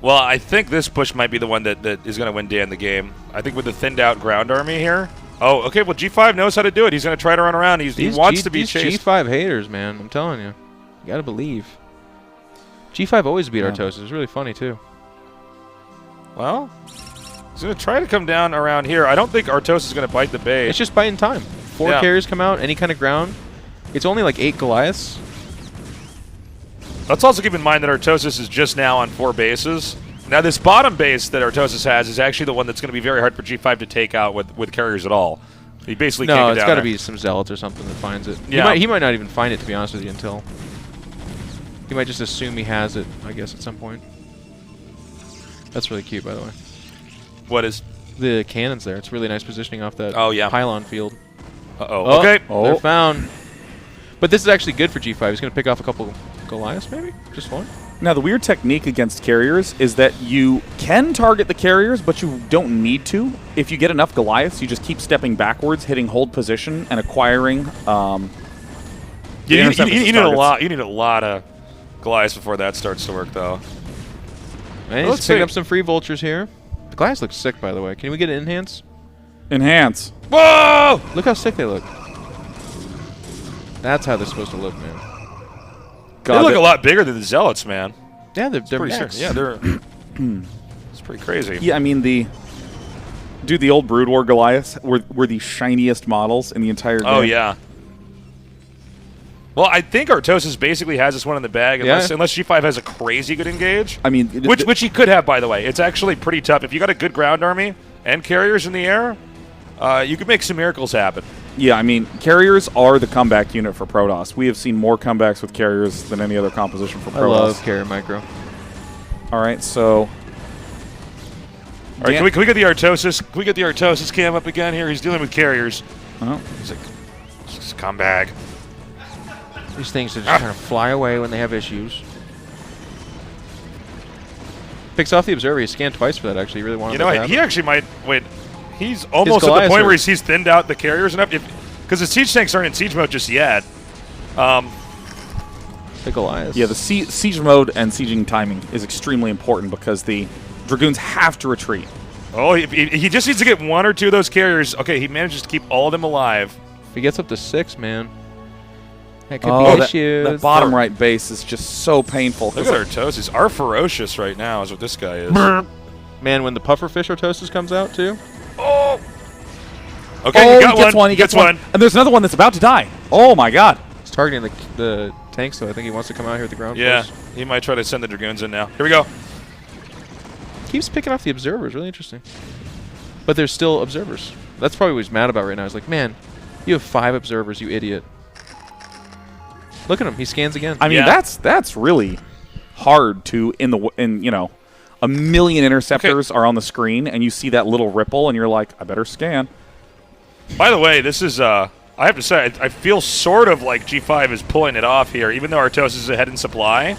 Well, I think this push might be the one that is going to win Dan the game. I think with the thinned out ground army here. Oh, okay. Well, G5 knows how to do it. He's going to try to run around. He wants to be chased. G5 haters, man. I'm telling you. You got to believe. G5 always beat Artosis. It's really funny, too. Well, he's going to try to come down around here. I don't think Artosis is going to bite the bait. It's just biting time. 4 carriers come out, any kind of ground. It's only like 8 Goliaths. Let's also keep in mind that Artosis is just now on 4 bases. Now, this bottom base that Artosis has is actually the one that's going to be very hard for G5 to take out with carriers at all. He basically can't get down. No, it's got to be some zealots or something that finds it. Yeah. He might not even find it, to be honest with you, until... He might just assume he has it, I guess, at some point. That's really cute, by the way. What is? The cannons there. It's really nice positioning off that pylon field. Uh-oh. Okay. They're found. But this is actually good for G5. He's going to pick off a couple Goliaths, maybe? Just one? Now, the weird technique against carriers is that you can target the carriers, but you don't need to. If you get enough Goliaths, you just keep stepping backwards, hitting hold position, and acquiring you need a lot. You need a lot of Goliaths before that starts to work, though. And let's pick up some free vultures here. The Goliaths look sick, by the way. Can we get an enhance? Enhance. Whoa! Look how sick they look. That's how they're supposed to look, man. God, they look a lot bigger than the zealots, man. Yeah, they're max. Yeah, they're. It's pretty crazy. Yeah, I mean the old Brood War Goliaths were the shiniest models in the entire game. Oh yeah. Well, I think Artosis basically has this one in the bag, unless G5 has a crazy good engage. I mean, which he could have, by the way. It's actually pretty tough if you got a good ground army and carriers in the air. You could make some miracles happen. Yeah, I mean, carriers are the comeback unit for Protoss. We have seen more comebacks with carriers than any other composition for Protoss. I love carrier micro. All right, so... All right, can we get the Artosis? Can we get the Artosis cam up again here? He's dealing with carriers. He's like, just come back. These things are just kind of fly away when they have issues. Picks off the observer. He scanned twice for that, actually. He really wanted that. He actually might... Wait... He's almost at the point where he's thinned out the carriers enough. Because the siege tanks aren't in siege mode just yet. The Goliaths. Yeah, the siege mode and sieging timing is extremely important because the Dragoons have to retreat. Oh, he just needs to get 1 or 2 of those carriers. Okay, he manages to keep all of them alive. If he gets up to 6, man, that could be issues. That bottom right base is just so painful. Look at Artosis. Ferocious right now is what this guy is. Man, when the pufferfish Artosis comes out, too. Oh! Okay, he gets one. And there's another one that's about to die. Oh, my God. He's targeting the tanks, though. I think he wants to come out here with the ground force. He might try to send the Dragoons in now. Here we go. Keeps picking off the observers. Really interesting. But there's still observers. That's probably what he's mad about right now. He's like, man, you have 5 observers, you idiot. Look at him. He scans again. I mean, that's really hard to, a million interceptors are on the screen, and you see that little ripple, and you're like, I better scan. By the way, this is I have to say, I feel sort of like G5 is pulling it off here, even though Artosis is ahead in supply.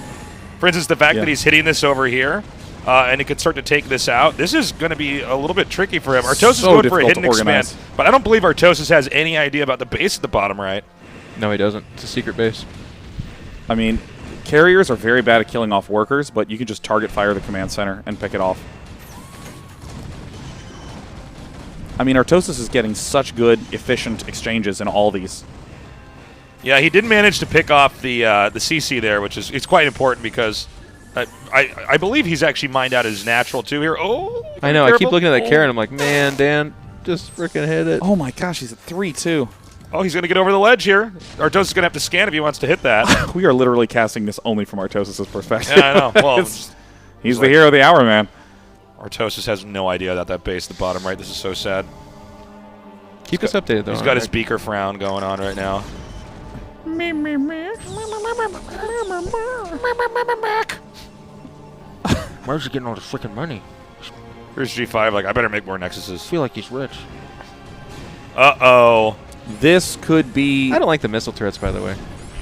For instance, the fact that he's hitting this over here, and he could start to take this out, this is going to be a little bit tricky for him. Artosis is going for a hidden expand, but I don't believe Artosis has any idea about the base at the bottom right. No, he doesn't. It's a secret base. I mean, carriers are very bad at killing off workers, but you can just target fire the command center and pick it off. I mean, Artosis is getting such good, efficient exchanges in all these. Yeah, he did manage to pick off the CC there, which is it's quite important because I believe he's actually mined out his natural too here. Oh, I know. I keep looking at that carry and I'm like, man, Dan, just freaking hit it. Oh my gosh, he's at 3-2. Oh, he's going to get over the ledge here. Artosis is going to have to scan if he wants to hit that. We are literally casting this only from Artosis' perspective. Yeah, I know. Well, he's the hero of the hour, man. Artosis has no idea that that base at the bottom right. This is so sad. Keep us updated, though. He's got his beaker frown going on right now. Where's he getting all the freaking money? Here's G5 like, I better make more Nexuses. I feel like he's rich. Uh-oh. This could be... I don't like the missile turrets, by the way.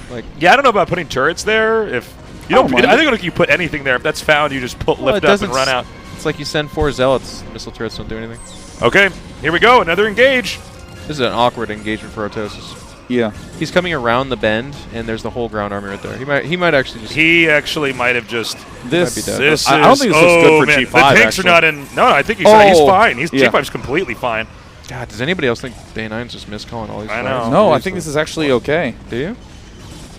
Like, yeah, I don't know about putting turrets there. If you don't, I think if you put anything there, if that's found, you just lift up and run out. It's like you send 4 zealots. Missile turrets don't do anything. Okay, here we go. Another engage. This is an awkward engagement for Artosis. Yeah. He's coming around the bend, and there's the whole ground army right there. He might actually just... He actually might have just... This is... I don't think this looks good for man, G5, the tanks actually. are not in... No, I think he's fine. G5's completely fine. God, does anybody else think Day 9's just miscalling all these I flags? know. No, I think this is actually okay. Do you?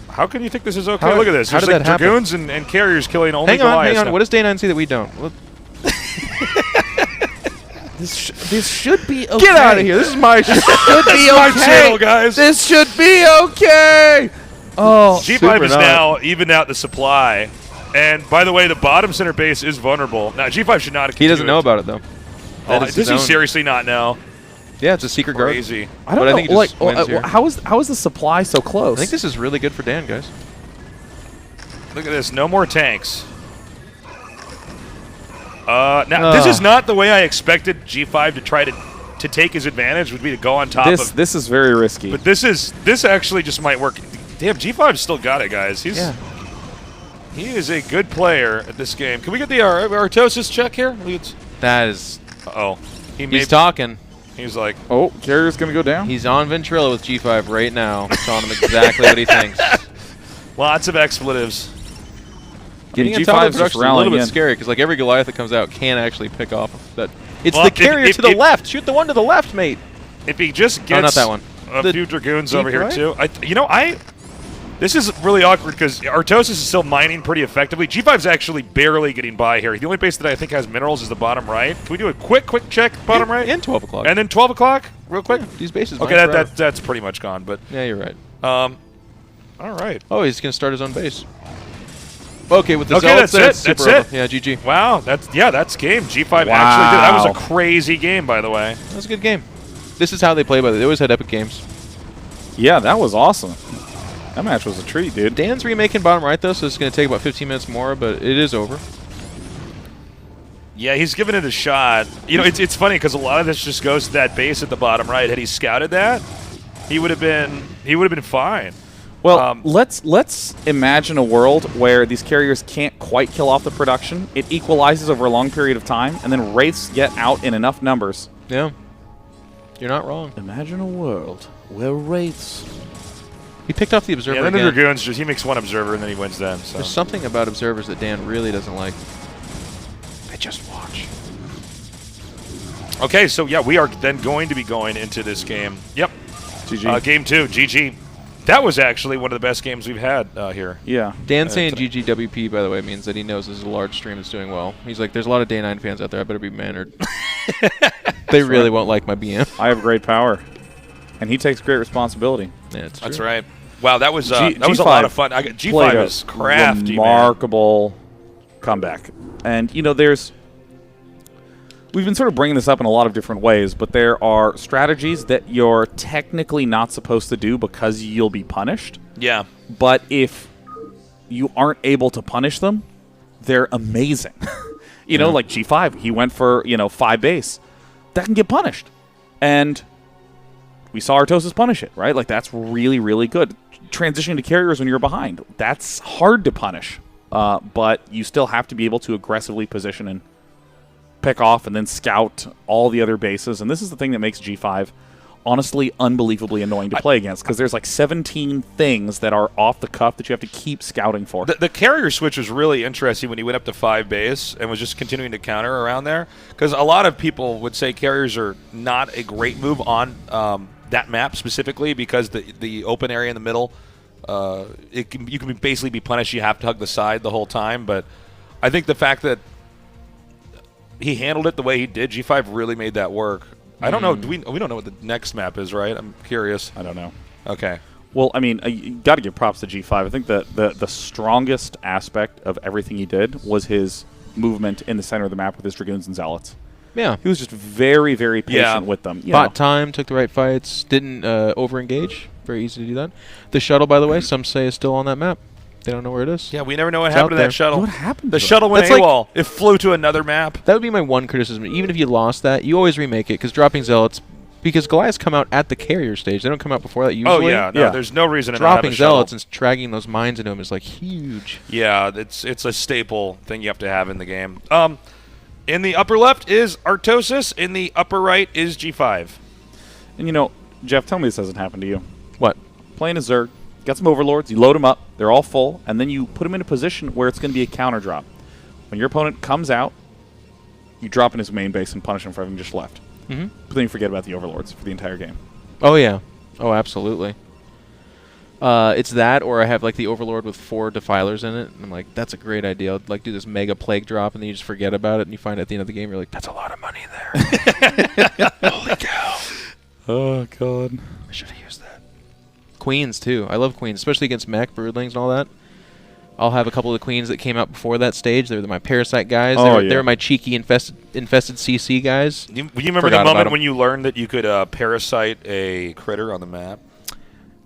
How can you think this is okay? Look at this. How There's did like that happen? dragoons and carriers killing only Hang Goliaths on. now. What does Day 9 see that we don't? This should be okay. Get out of here. This is my show. Should be my okay. channel, guys. This should be okay. Oh, G5 is now evened out the supply. And by the way, the bottom center base is vulnerable. Now, G5 should not have He doesn't know about it, though. Does he seriously not know? Yeah, it's a secret guard. Crazy. I don't know. I think he just wins here. How is the supply so close? I think this is really good for Dan, guys. Look at this. No more tanks. Now, this is not the way I expected G5 to try to take his advantage, would be to go on top of... This is very risky. But this actually just might work. Damn, G5's still got it, guys. He is a good player at this game. Can we get the Artosis check here? That is... Uh-oh. He's talking. He's like... Oh, carrier's going to go down. He's on Ventrilo with G5 right now, telling him exactly what he thinks. Lots of expletives. Getting G5 on top of is production is a little bit scary, because like every Goliath that comes out can actually pick off that. It's the carrier to the left. Shoot the one to the left, mate. If he just gets not that one. A few dragoons over here, too. This is really awkward because Artosis is still mining pretty effectively. G5's actually barely getting by here. The only base that I think has minerals is the bottom right. Can we do a quick check bottom right? And 12 o'clock. And then 12 o'clock, real quick? Yeah, these bases okay, that's pretty much gone. But yeah, you're right. All right. Oh, he's going to start his own base. Okay, with the zealots, that's it. Yeah, GG. Wow, that's game. G5 actually did. That was a crazy game, by the way. That was a good game. This is how they play, by the way. They always had epic games. Yeah, that was awesome. That match was a treat, dude. Dan's remaking bottom right, though, so it's going to take about 15 minutes more, but it is over. Yeah, he's giving it a shot. You know, it's funny because a lot of this just goes to that base at the bottom right. Had he scouted that, he would have been fine. Well, let's imagine a world where these carriers can't quite kill off the production. It equalizes over a long period of time, and then wraiths get out in enough numbers. Yeah. You're not wrong. Imagine a world where wraiths... He picked off the observer then again. the Dragoons, he makes one observer and then he wins them. So. There's something about observers that Dan really doesn't like. They just watch. Okay, so yeah, we are then going to be going into this game. Yep. GG. Game 2, GG. That was actually one of the best games we've had here. Yeah. Dan saying GGWP, by the way, means that he knows this is a large stream that's doing well. He's like, there's a lot of Day 9 fans out there. I better be mannered. They really won't like my BM. I have great power. And he takes great responsibility. Yeah, that's right. Wow, that was a lot of fun. G5 is crafty, remarkable comeback. And, you know, we've been sort of bringing this up in a lot of different ways, but there are strategies that you're technically not supposed to do because you'll be punished. Yeah. But if you aren't able to punish them, they're amazing. You know, like G5, he went for, 5 base. That can get punished. And We saw Artosis punish it, right? Like, that's really, really good. Transitioning to carriers when you're behind, that's hard to punish. But you still have to be able to aggressively position and pick off and then scout all the other bases. And this is the thing that makes G5 honestly unbelievably annoying to play against, because there's like 17 things that are off the cuff that you have to keep scouting for. The carrier switch was really interesting when he went up to 5 base and was just continuing to counter around there, because a lot of people would say carriers are not a great move on that map specifically, because the open area in the middle, you can basically be punished. You have to hug the side the whole time. But I think the fact that he handled it the way he did, G5 really made that work. I don't know. We don't know what the next map is, right? I'm curious. I don't know. Okay. Well, I mean, you got to give props to G5. I think that the strongest aspect of everything he did was his movement in the center of the map with his Dragoons and Zealots. Yeah. He was just very, very patient with them. Bought time, took the right fights, didn't over-engage. Very easy to do that. The shuttle, by the way, some say is still on that map. They don't know where it is. Yeah, we never know what happened to that shuttle. What happened? The shuttle went AWOL. It flew to another map. That would be my one criticism. Even if you lost that, you always remake it, because dropping Zealots, because Goliaths come out at the carrier stage. They don't come out before that usually. Oh, yeah. No, there's no reason to not have dropping a shuttle. Zealots and dragging those mines into them is like huge. Yeah, it's a staple thing you have to have in the game. In the upper left is Artosis. In the upper right is G5. And, you know, Jeff, tell me this hasn't happened to you. What? Playing a Zerg, got some Overlords, you load them up, they're all full, and then you put them in a position where it's going to be a counter drop. When your opponent comes out, you drop in his main base and punish him for having just left. Mm-hmm. But then you forget about the Overlords for the entire game. Oh, yeah. Oh, absolutely. It's that, or I have like the Overlord with 4 Defilers in it, and I'm like, that's a great idea. I'll, like, do this mega plague drop, and then you just forget about it, and you find at the end of the game, you're like, that's a lot of money there. Holy cow. Oh, God. I should have used that. Queens, too. I love Queens, especially against mech, Broodlings, and all that. I'll have a couple of the Queens that came out before that stage. They're my Parasite guys. They're my cheeky infested CC guys. You remember the moment when you learned that you could Parasite a critter on the map?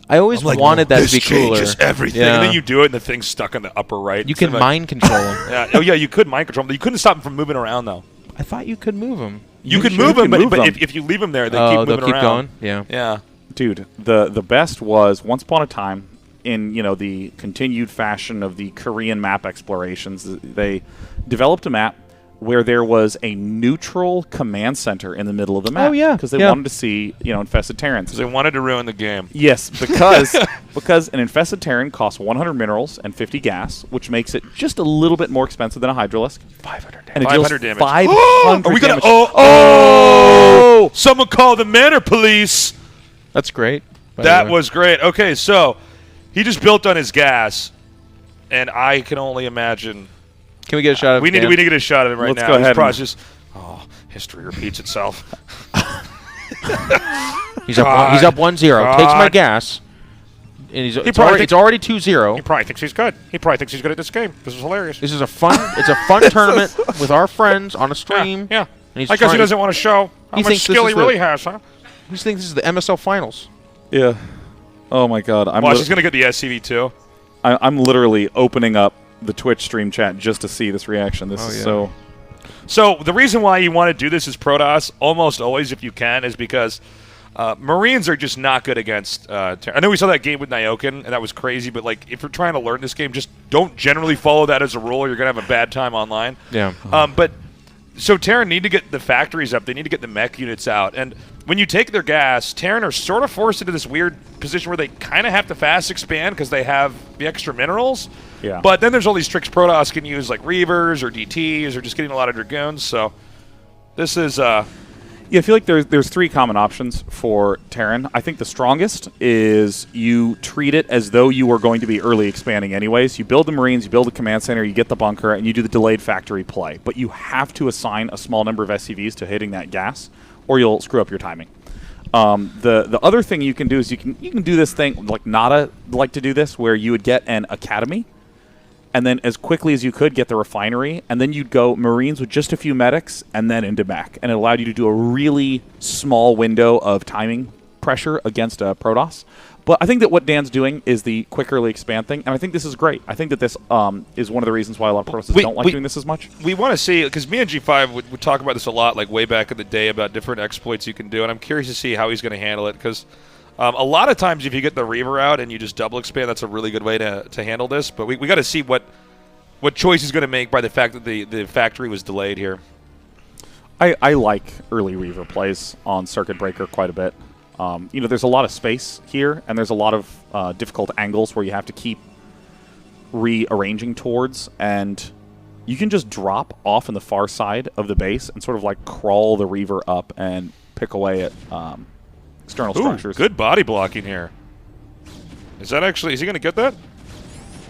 I always wanted that to be cooler. This changes everything. Yeah. And then you do it, and the thing's stuck on the upper right. You can mind control him. Yeah. Oh, yeah, you could mind control him. You couldn't stop him from moving around, though. I thought you could move him. You could move him, but if you leave him there, they keep moving around. Going? Yeah. Yeah. Dude, the best was, once upon a time, in the continued fashion of the Korean map explorations, they developed a map where there was a neutral command center in the middle of the map. Oh, yeah. Because they wanted to see, infested Terrans. Because they wanted to ruin the game. Yes, because an infested Terran costs 100 minerals and 50 gas, which makes it just a little bit more expensive than a Hydralisk. 500 damage. And it 500 damage. 500 Are we gonna? damage. Oh! Someone call the manor police. That's great. That was great. Okay, so he just built on his gas, and I can only imagine. Can we get a shot of we need to get a shot of him right Let's now. go ahead. History repeats itself. He's up 1-0. Takes my gas. And it's already 2-0. He probably thinks he's good. He probably thinks he's good at this game. This is hilarious. This is a fun tournament with our friends on a stream. Yeah. And I guess he doesn't want to show how much skill he really has, huh? He thinks this is the MSL finals. Yeah. Oh my God. Watch, he's gonna get the SCV too. I'm literally opening up the Twitch stream chat just to see this reaction. This is so. So the reason why you want to do this as Protoss almost always, if you can, is because Marines are just not good against. I know we saw that game with Nyokin, and that was crazy. But like, if you're trying to learn this game, just don't generally follow that as a rule, or you're gonna have a bad time online. Yeah. But so Terran need to get the factories up. They need to get the mech units out. And when you take their gas, Terran are sort of forced into this weird position where they kind of have to fast expand because they have the extra minerals. Yeah. But then there's all these tricks Protoss can use, like Reavers or DTs or just getting a lot of Dragoons. So this is... Yeah, I feel like there's 3 common options for Terran. I think the strongest is you treat it as though you were going to be early expanding anyways. You build the Marines, you build the command center, you get the bunker, and you do the delayed factory play. But you have to assign a small number of SCVs to hitting that gas, or you'll screw up your timing. The other thing you can do is you can do this thing, like Nada like to do this, where you would get an academy, and then as quickly as you could get the refinery, and then you'd go Marines with just a few medics, and then into mech. And it allowed you to do a really small window of timing pressure against a Protoss. But I think that what Dan's doing is the quick early expand thing, and I think this is great. I think that this is one of the reasons why a lot of pros don't like doing this as much. We want to see, because me and G5 would talk about this a lot, like way back in the day, about different exploits you can do, and I'm curious to see how he's going to handle it, because a lot of times if you get the Reaver out and you just double expand, that's a really good way to handle this. But we got to see what choice he's going to make by the fact that the factory was delayed here. I like early Reaver plays on Circuit Breaker quite a bit. There's a lot of space here, and there's a lot of difficult angles where you have to keep rearranging towards, and you can just drop off in the far side of the base and sort of like crawl the Reaver up and pick away at external structures. Good body blocking here. Is he going to get that?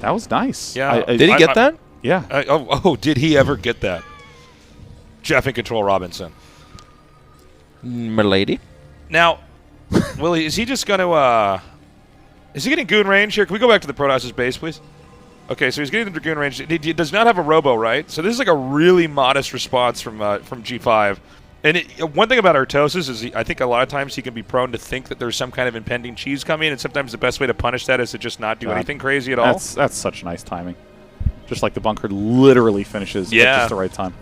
That was nice. Yeah. Did he get that? Yeah. Did he ever get that? Jeff and Control Robinson. Milady. Now, Willie, is he just going to is he getting Goon range here? Can we go back to the Protoss's base, please? Okay, so he's getting the Dragoon range. He does not have a Robo, right? So this is like a really modest response from G5. And one thing about Artosis is I think a lot of times he can be prone to think that there's some kind of impending cheese coming, and sometimes the best way to punish that is to just not do anything crazy at all. That's such nice timing. Just like the bunker literally finishes at just the right time.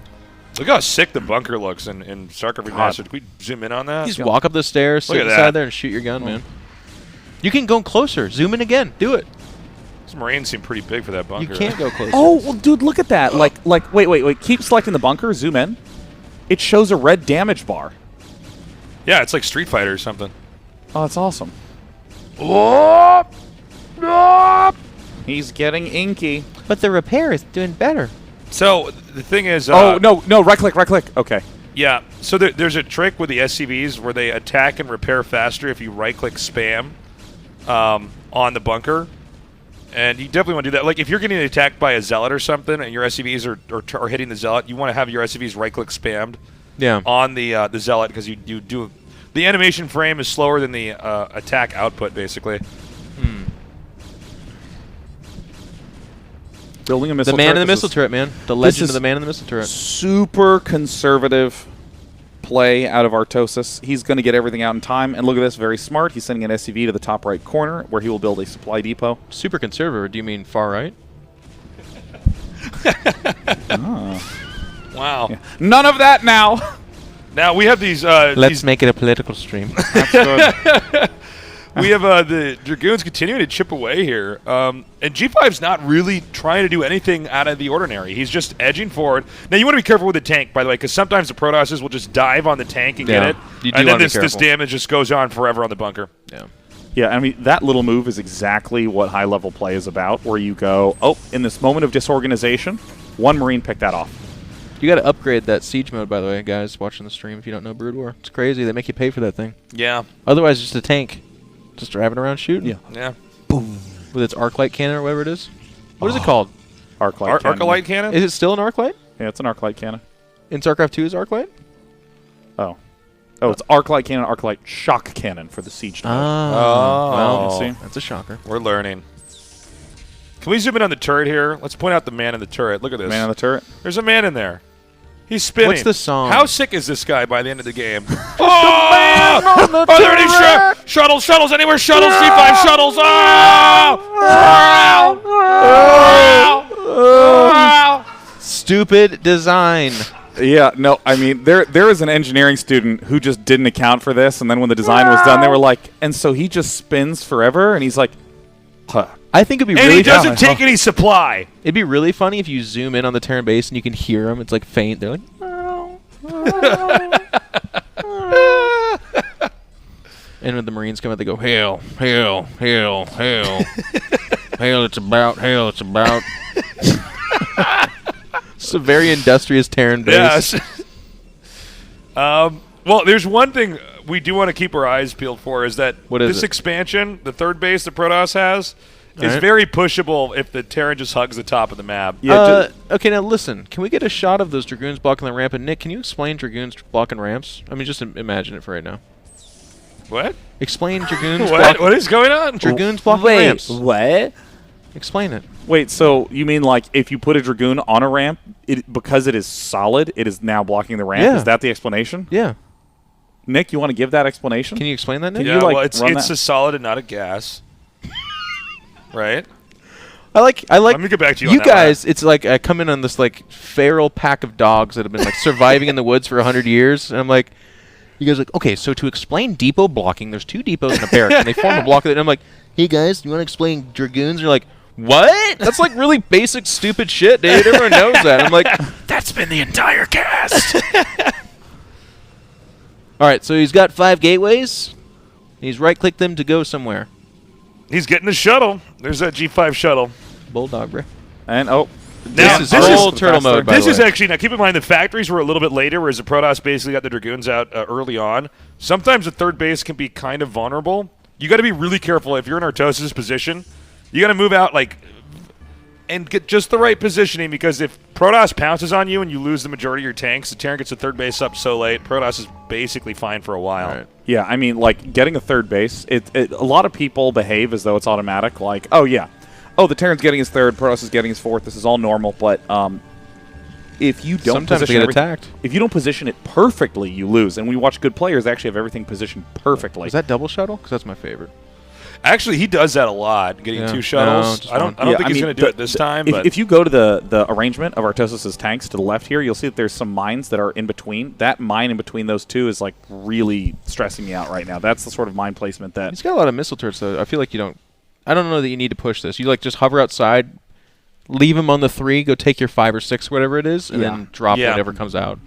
Look how sick the bunker looks in StarCraft Remastered. Can we zoom in on that? You just walk up the stairs, sit inside there, and shoot your gun, man. You can go closer. Zoom in again. Do it. These Marines seem pretty big for that bunker. You can't go closer. Oh, well, dude, look at that. Wait. Keep selecting the bunker. Zoom in. It shows a red damage bar. Yeah, it's like Street Fighter or something. Oh, that's awesome. He's getting inky. But the repair is doing better. So the thing is... no, right click. Okay. Yeah, so there's a trick with the SCVs where they attack and repair faster if you right-click spam on the bunker. And you definitely want to do that. Like, if you're getting attacked by a Zealot or something and your SCVs are hitting the Zealot, you want to have your SCVs right-click spammed on the Zealot, because you do... The animation frame is slower than the attack output, basically. Building a missile turret. The man in the missile turret, man. The legend of the man in the missile turret. Super conservative play out of Artosis. He's going to get everything out in time. And look at this, very smart. He's sending an SCV to the top right corner where he will build a supply depot. Super conservative, or do you mean far right? Wow. Yeah. None of that now. Now we have these... Let's make it a political stream. That's good. We have the Dragoons continuing to chip away here. And G5's not really trying to do anything out of the ordinary. He's just edging forward. Now, you want to be careful with the tank, by the way, because sometimes the Protosses will just dive on the tank and get it. And then this damage just goes on forever on the bunker. Yeah, I mean, that little move is exactly what high-level play is about, where you go, in this moment of disorganization, one Marine picked that off. You got to upgrade that siege mode, by the way, guys, watching the stream, if you don't know Brood War. It's crazy. They make you pay for that thing. Yeah. Otherwise, it's just a tank. Just driving around shooting. Yeah. Boom. With its arc light cannon or whatever it is. What is it called? Arc light cannon. Arc light cannon? Is it still an arc light? Yeah, it's an arc light cannon. In StarCraft 2 is arc light? Oh, it's arc light cannon, arc light shock cannon for the siege mode. Well, see? That's a shocker. We're learning. Can we zoom in on the turret here? Let's point out the man in the turret. Look at this. Man on the turret? There's a man in there. He's spinning. What's the song? How sick is this guy by the end of the game? The man on the Are there any shuttles anywhere? Shuttles, C5 shuttles. Stupid design. Yeah, no, I mean, there is an engineering student who just didn't account for this, and then when the design was done, they were like, and so he just spins forever, and he's like, huh. I think it'd be and really he doesn't take any supply. It'd be really funny if you zoom in on the Terran base and you can hear them. It's like faint. They're like, and when the Marines come out, they go, hail, hail, hail, hail. Hail, it's about, hail, it's about. It's a very industrious Terran base. Yes. Well, there's one thing we do want to keep our eyes peeled for, is that this expansion, the third base that Protoss has, is very pushable if the Terran just hugs the top of the map. Yeah, okay, now listen. Can we get a shot of those Dragoons blocking the ramp? And Nick, can you explain Dragoons blocking ramps? I mean, just imagine it for right now. What? Explain Dragoons What is going on? Dragoons blocking ramps. What? Explain it. Wait, so you mean like if you put a Dragoon on a ramp, because it is solid, it is now blocking the ramp? Yeah. Is that the explanation? Yeah. Nick, you want to give that explanation? Can you explain that, Nick? Yeah, well, it's a solid and not a gas. right? I like. Let me get back to you on that guys. It's like I come in on this like feral pack of dogs that have been like surviving in the woods for 100 years, and I'm like, you guys are like, okay, so to explain depot blocking, there's 2 depots in a barrack, and they form a block of it. And I'm like, hey guys, you want to explain dragoons? And you're like, what? That's like really basic, stupid shit, dude. Everyone knows that. I'm like, that's been the entire cast. All right, so he's got 5 gateways. He's right-clicked them to go somewhere. He's getting the shuttle. There's that G5 shuttle. Bulldog, bro. And this is full turtle mode. By This the is way. actually, now keep in mind the factories were a little bit later, whereas the Protoss basically got the Dragoons out early on. Sometimes the third base can be kind of vulnerable. You got to be really careful if you're in Artosis' position. You got to move out and get just the right positioning, because if Protoss pounces on you and you lose the majority of your tanks, the Terran gets the third base up so late, Protoss is basically fine for a while. Right. Yeah, I mean, like, getting a third base, a lot of people behave as though it's automatic, like, oh, yeah. Oh, the Terran's getting his third, Protoss is getting his fourth, this is all normal, but if you don't Sometimes they get attacked. If you don't position it perfectly, you lose. And we watch good players actually have everything positioned perfectly. Is that double shuttle? Because that's my favorite. Actually, he does that a lot, getting 2 shuttles. No, I don't think he's going to do it this time. But if you go to the arrangement of Artosis' tanks to the left here, you'll see that there's some mines that are in between. That mine in between those 2 is like really stressing me out right now. That's the sort of mine placement that... He's got a lot of missile turrets, though. I feel like you don't... I don't know that you need to push this. You like just hover outside, leave him on the 3, go take your 5 or 6, whatever it is, and then drop whatever comes out.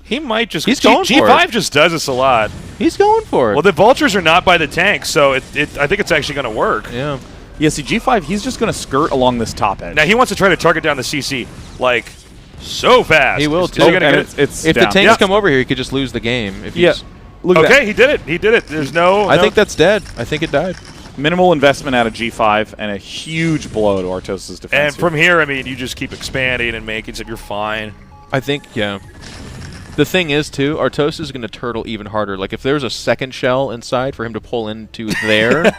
He might just... He's going for G5 it. just does this a lot. He's going for it. Well, the vultures are not by the tanks, so I think it's actually going to work. Yeah. Yeah, see, G5, he's just going to skirt along this top edge. Now, he wants to try to target down the CC, like, so fast. He will, Is too. he gonna get it? It's If down. the tanks come over here, he could just lose the game. If Yeah. Look at Okay, that. he did it. He did it. There's no... I think that's dead. I think it died. Minimal investment out of G5 and a huge blow to Artosis' defense. And from here, I mean, you just keep expanding and making so you're fine. I think, yeah. The thing is, too, Artosis is going to turtle even harder. Like, if there's a second shell inside for him to pull into there,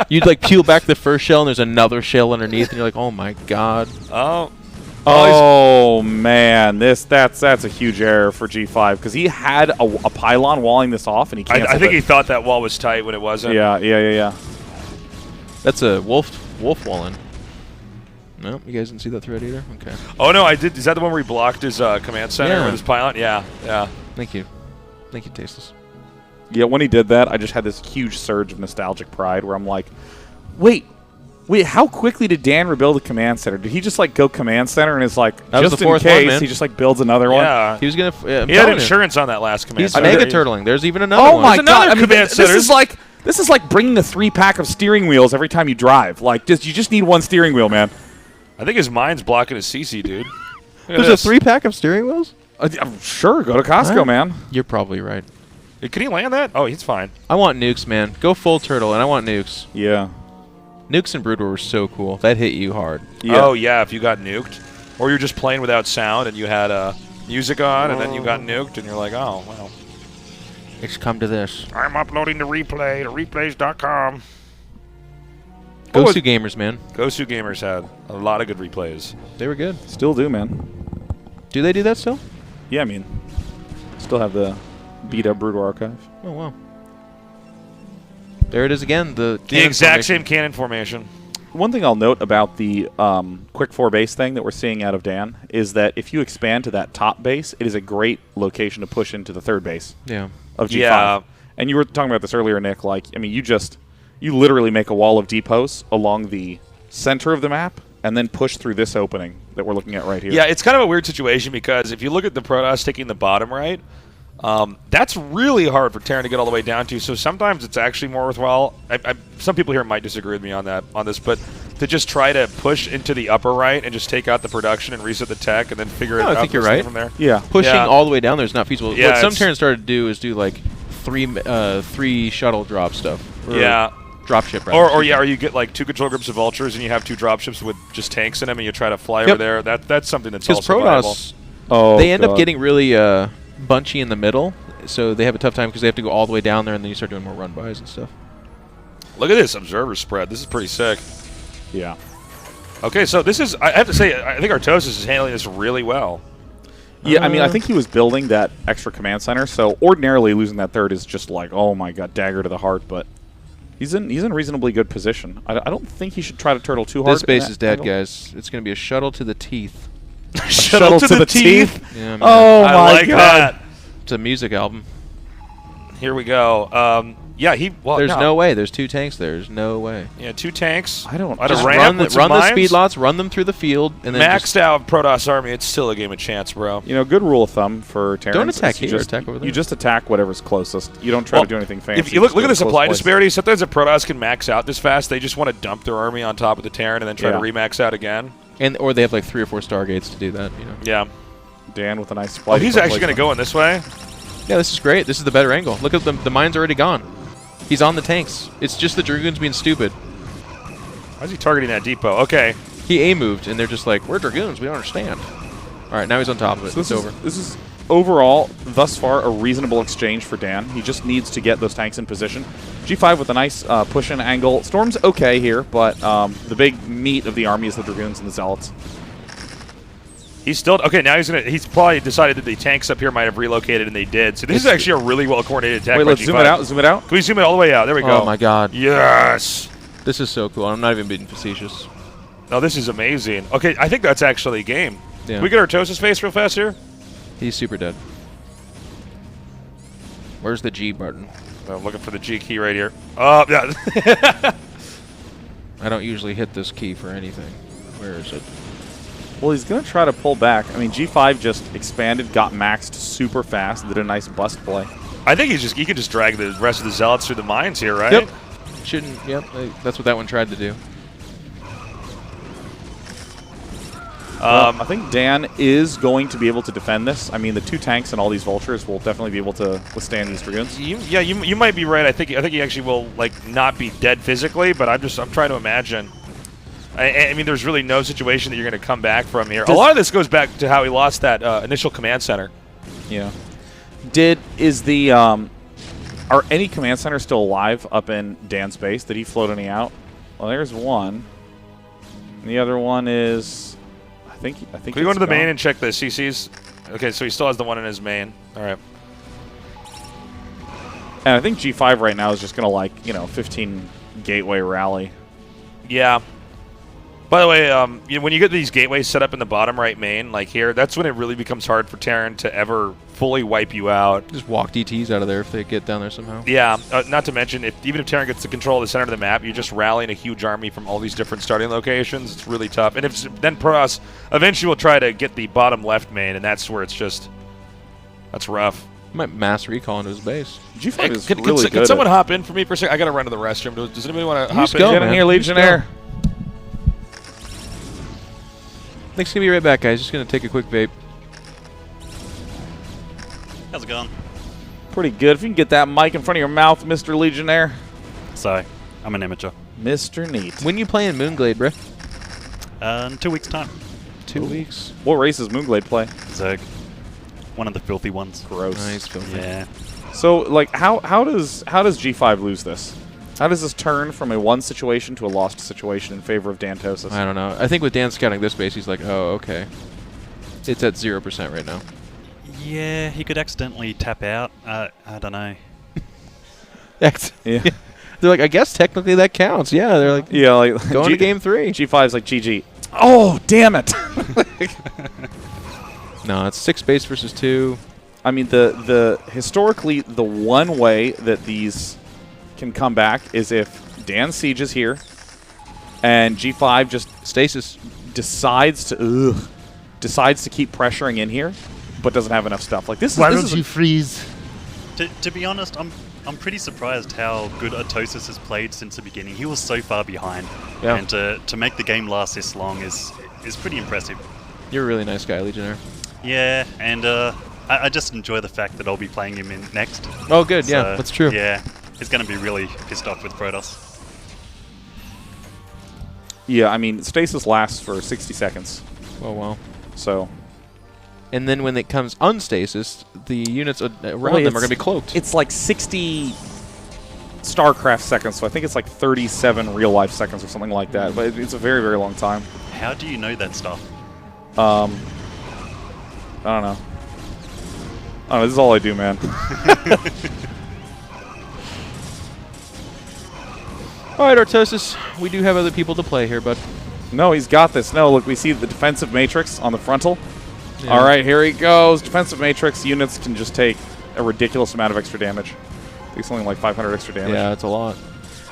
you'd, like, peel back the first shell, and there's another shell underneath, and you're like, oh, my God. Oh man, that's a huge error for G5 because he had a pylon walling this off and he canceled I think it. he thought that wall was tight when it wasn't. Yeah. That's a wolf walling. No, you guys didn't see that thread either? Okay. Oh, no, I did. Is that the one where he blocked his command center with his pylon? Yeah. Thank you. Thank you, Tasteless. Yeah, when he did that, I just had this huge surge of nostalgic pride where I'm like, wait, how quickly did Dan rebuild a command center? Did he just like go command center and is like, That was just the in fourth case, one, man. he just like builds another one? Yeah. He was going to... He had insurance on that last command He's center. mega turtling. There's even another Oh one. my There's god! another I mean, command this center. is like bringing a 3-pack of steering wheels every time you drive. Like, you just need one steering wheel, man. I think his mind's blocking his CC, dude. There's a 3-pack of steering wheels? Sure, go to Costco, man. You're probably right. Can he land that? Oh, he's fine. I want nukes, man. Go full turtle, and I want nukes. Yeah. Nukes and Brood War were so cool. That hit you hard. Yeah. Oh, yeah, if you got nuked. Or you're just playing without sound and you had music on and then you got nuked and you're like, oh, well. It's come to this. I'm uploading the replay to replays.com. Gosu Gamers, man. Gosu Gamers had a lot of good replays. They were good. Still do, man. Do they do that still? Yeah, I mean, still have the beat-up Brood War archive. Oh, wow. There it is again. The exact same cannon formation. One thing I'll note about the quick 4 base thing that we're seeing out of Dan is that if you expand to that top base, it is a great location to push into the third base of G5. Yeah. And you were talking about this earlier, Nick. Like, I mean, you literally make a wall of depots along the center of the map and then push through this opening that we're looking at right here. Yeah, it's kind of a weird situation because if you look at the Protoss taking the bottom right, that's really hard for Terran to get all the way down to. So sometimes it's actually more worthwhile. Some people here might disagree with me on this, but to just try to push into the upper right and just take out the production and reset the tech and then figure it out. I think you're right. From there. Yeah. Pushing all the way down there is not feasible. Yeah, what some Terrans started to do is do like three shuttle drop stuff. Dropship. Or you get like 2 control groups of vultures and you have 2 dropships with just tanks in them and you try to fly over there. That's something that's also viable. Protoss, they end up getting really bunchy in the middle, so they have a tough time because they have to go all the way down there and then you start doing more run-bys and stuff. Look at this observer spread. This is pretty sick. Yeah. Okay, so this is, I have to say, I think Artosis is handling this really well. Yeah, I mean, I think he was building that extra command center, so ordinarily losing that third is just like, oh my god, dagger to the heart, but... He's in reasonably good position. I don't think he should try to turtle too hard. This base is dead, guys. It's going to be a shuttle to the teeth. Shuttle to the teeth? Yeah, man. Oh, I my like God. that. It's a music album. Here we go. Yeah, there's no way. There's 2 tanks there. There's no way. Yeah, 2 tanks. I don't. Just run the speed lots, run them through the field, and then maxed out Protoss army. It's still a game of chance, bro. You know, good rule of thumb for Terrans. Don't attack here. Just, attack over there. You just attack whatever's closest. You don't try to do anything fancy. If you look at the supply place. disparity, sometimes a Protoss can max out this fast. They just want to dump their army on top of the Terran and then try to remax out again. Or they have like 3 or 4 Stargates to do that. You know. Yeah. Dan with a nice supply. Oh, he's actually going to go in this way. Yeah, this is great. This is the better angle. Look at the mine's already gone. He's on the tanks. It's just the Dragoons being stupid. Why is he targeting that depot? Okay. He A-moved, and they're just like, we're Dragoons. We don't understand. All right, now he's on top of it. So it's over. This is overall, thus far, a reasonable exchange for Dan. He just needs to get those tanks in position. G5 with a nice push-in angle. Storm's okay here, but the big meat of the army is the Dragoons and the Zealots. He's still okay. Now he's probably decided that the tanks up here might have relocated, and they did. So this is actually a really well coordinated attack. Wait, let's by G5. zoom it out. Zoom it out. Can we zoom it all the way out? There we go. Oh my God! Yes. This is so cool. I'm not even being facetious. No, this is amazing. Okay, I think that's actually a game. Yeah. Can we get Artosis face real fast here? He's super dead. Where's the G button? I'm looking for the G key right here. Oh, yeah. I don't usually hit this key for anything. Where is it? Well, he's going to try to pull back. I mean, G5 just expanded, got maxed super fast, did a nice bust play. I think he could just drag the rest of the Zealots through the mines here, right? Yep. Shouldn't. Yep. That's what that one tried to do. I think Dan is going to be able to defend this. I mean, the 2 tanks and all these vultures will definitely be able to withstand these Dragoons. You might be right. I think he actually will not be dead physically, but I'm trying to imagine. I mean, there's really no situation that you're going to come back from here. A lot of this goes back to how he lost that initial command center. Yeah. Are any command centers still alive up in Dan's base? Did he float any out? Well, there's one. And the other one is, I think. Can we go into the main and check the CCs? Okay, so he still has the one in his main. All right. And I think G5 right now is just going to 15 gateway rally. Yeah. By the way, when you get these gateways set up in the bottom right main, like here, that's when it really becomes hard for Terran to ever fully wipe you out. Just walk DTs out of there if they get down there somehow. Yeah, not to mention, even if Terran gets to control the center of the map, you're just rallying a huge army from all these different starting locations. It's really tough. And then Protoss eventually will try to get the bottom left main, and that's where it's just, that's rough. Might mass recall into his base. G5 is really good. Could someone hop in for me for a second? I got to run to the restroom. Does anybody want to hop in? Get in here, Legionnaire. Nick's going to be right back, guys. Just going to take a quick vape. How's it going? Pretty good. If you can get that mic in front of your mouth, Mr. Legionnaire. Sorry, I'm an amateur. Mr. Neat. When you playing Moonglade, bruh? In 2 weeks' time. 2 weeks. What race does Moonglade play? Zerg. One of the filthy ones. Gross. Nice, filthy. Yeah. So, how does G5 lose this? How does this turn from a won situation to a lost situation in favor of Dantosis? I don't know. I think with Dan scouting this base, he's like, oh, okay. It's at 0% right now. Yeah, he could accidentally tap out. I don't know. Yeah. They're like, I guess technically that counts. Yeah, they're like, going to game 3. G5's like, GG. Oh, damn it. No, it's 6 base versus 2. I mean, the historically, the one way that these can come back is if Dan Siege is here and G5 just stasis decides to keep pressuring in here, but doesn't have enough stuff. Like this. Why don't you freeze? To be honest, I'm pretty surprised how good Artosis has played since the beginning. He was so far behind, and to make the game last this long is pretty impressive. You're a really nice guy, Legionnaire. Yeah, and I just enjoy the fact that I'll be playing him in next. Oh, good. So, yeah, that's true. Yeah, he's going to be really pissed off with Protoss. Yeah, I mean, stasis lasts for 60 seconds. Oh, wow. So. And then when it comes unstasis, the units around them are going to be cloaked. It's like 60 StarCraft seconds, so I think it's like 37 real-life seconds or something like that. But it's a very, very long time. How do you know that stuff? I don't know. This is all I do, man. All right, Artosis, we do have other people to play here, bud. No, he's got this. No, look, we see the defensive matrix on the frontal. Yeah. All right, here he goes. Defensive matrix units can just take a ridiculous amount of extra damage. I think it's something like 500 extra damage. Yeah, it's a lot.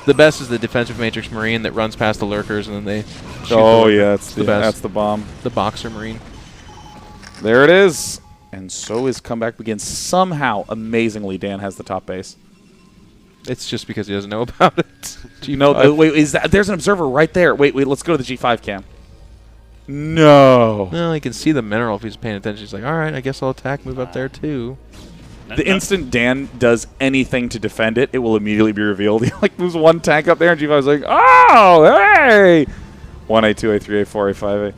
The best is the defensive matrix marine that runs past the lurkers and then they shoot Oh, the yeah, it's the best. That's the bomb. The boxer marine. There it is. And so is Comeback Begins. Somehow, amazingly, Dan has the top base. It's just because he doesn't know about it. No, wait, is that? There's an observer right there. Wait, let's go to the G5 cam. No. Well, he can see the mineral if he's paying attention. He's like, all right, I guess I'll attack, move up there too. The instant Dan does anything to defend it, it will immediately be revealed. He like moves one tank up there, and G5's like, oh, hey! 1A, 2A, 3A, 4A, 5A.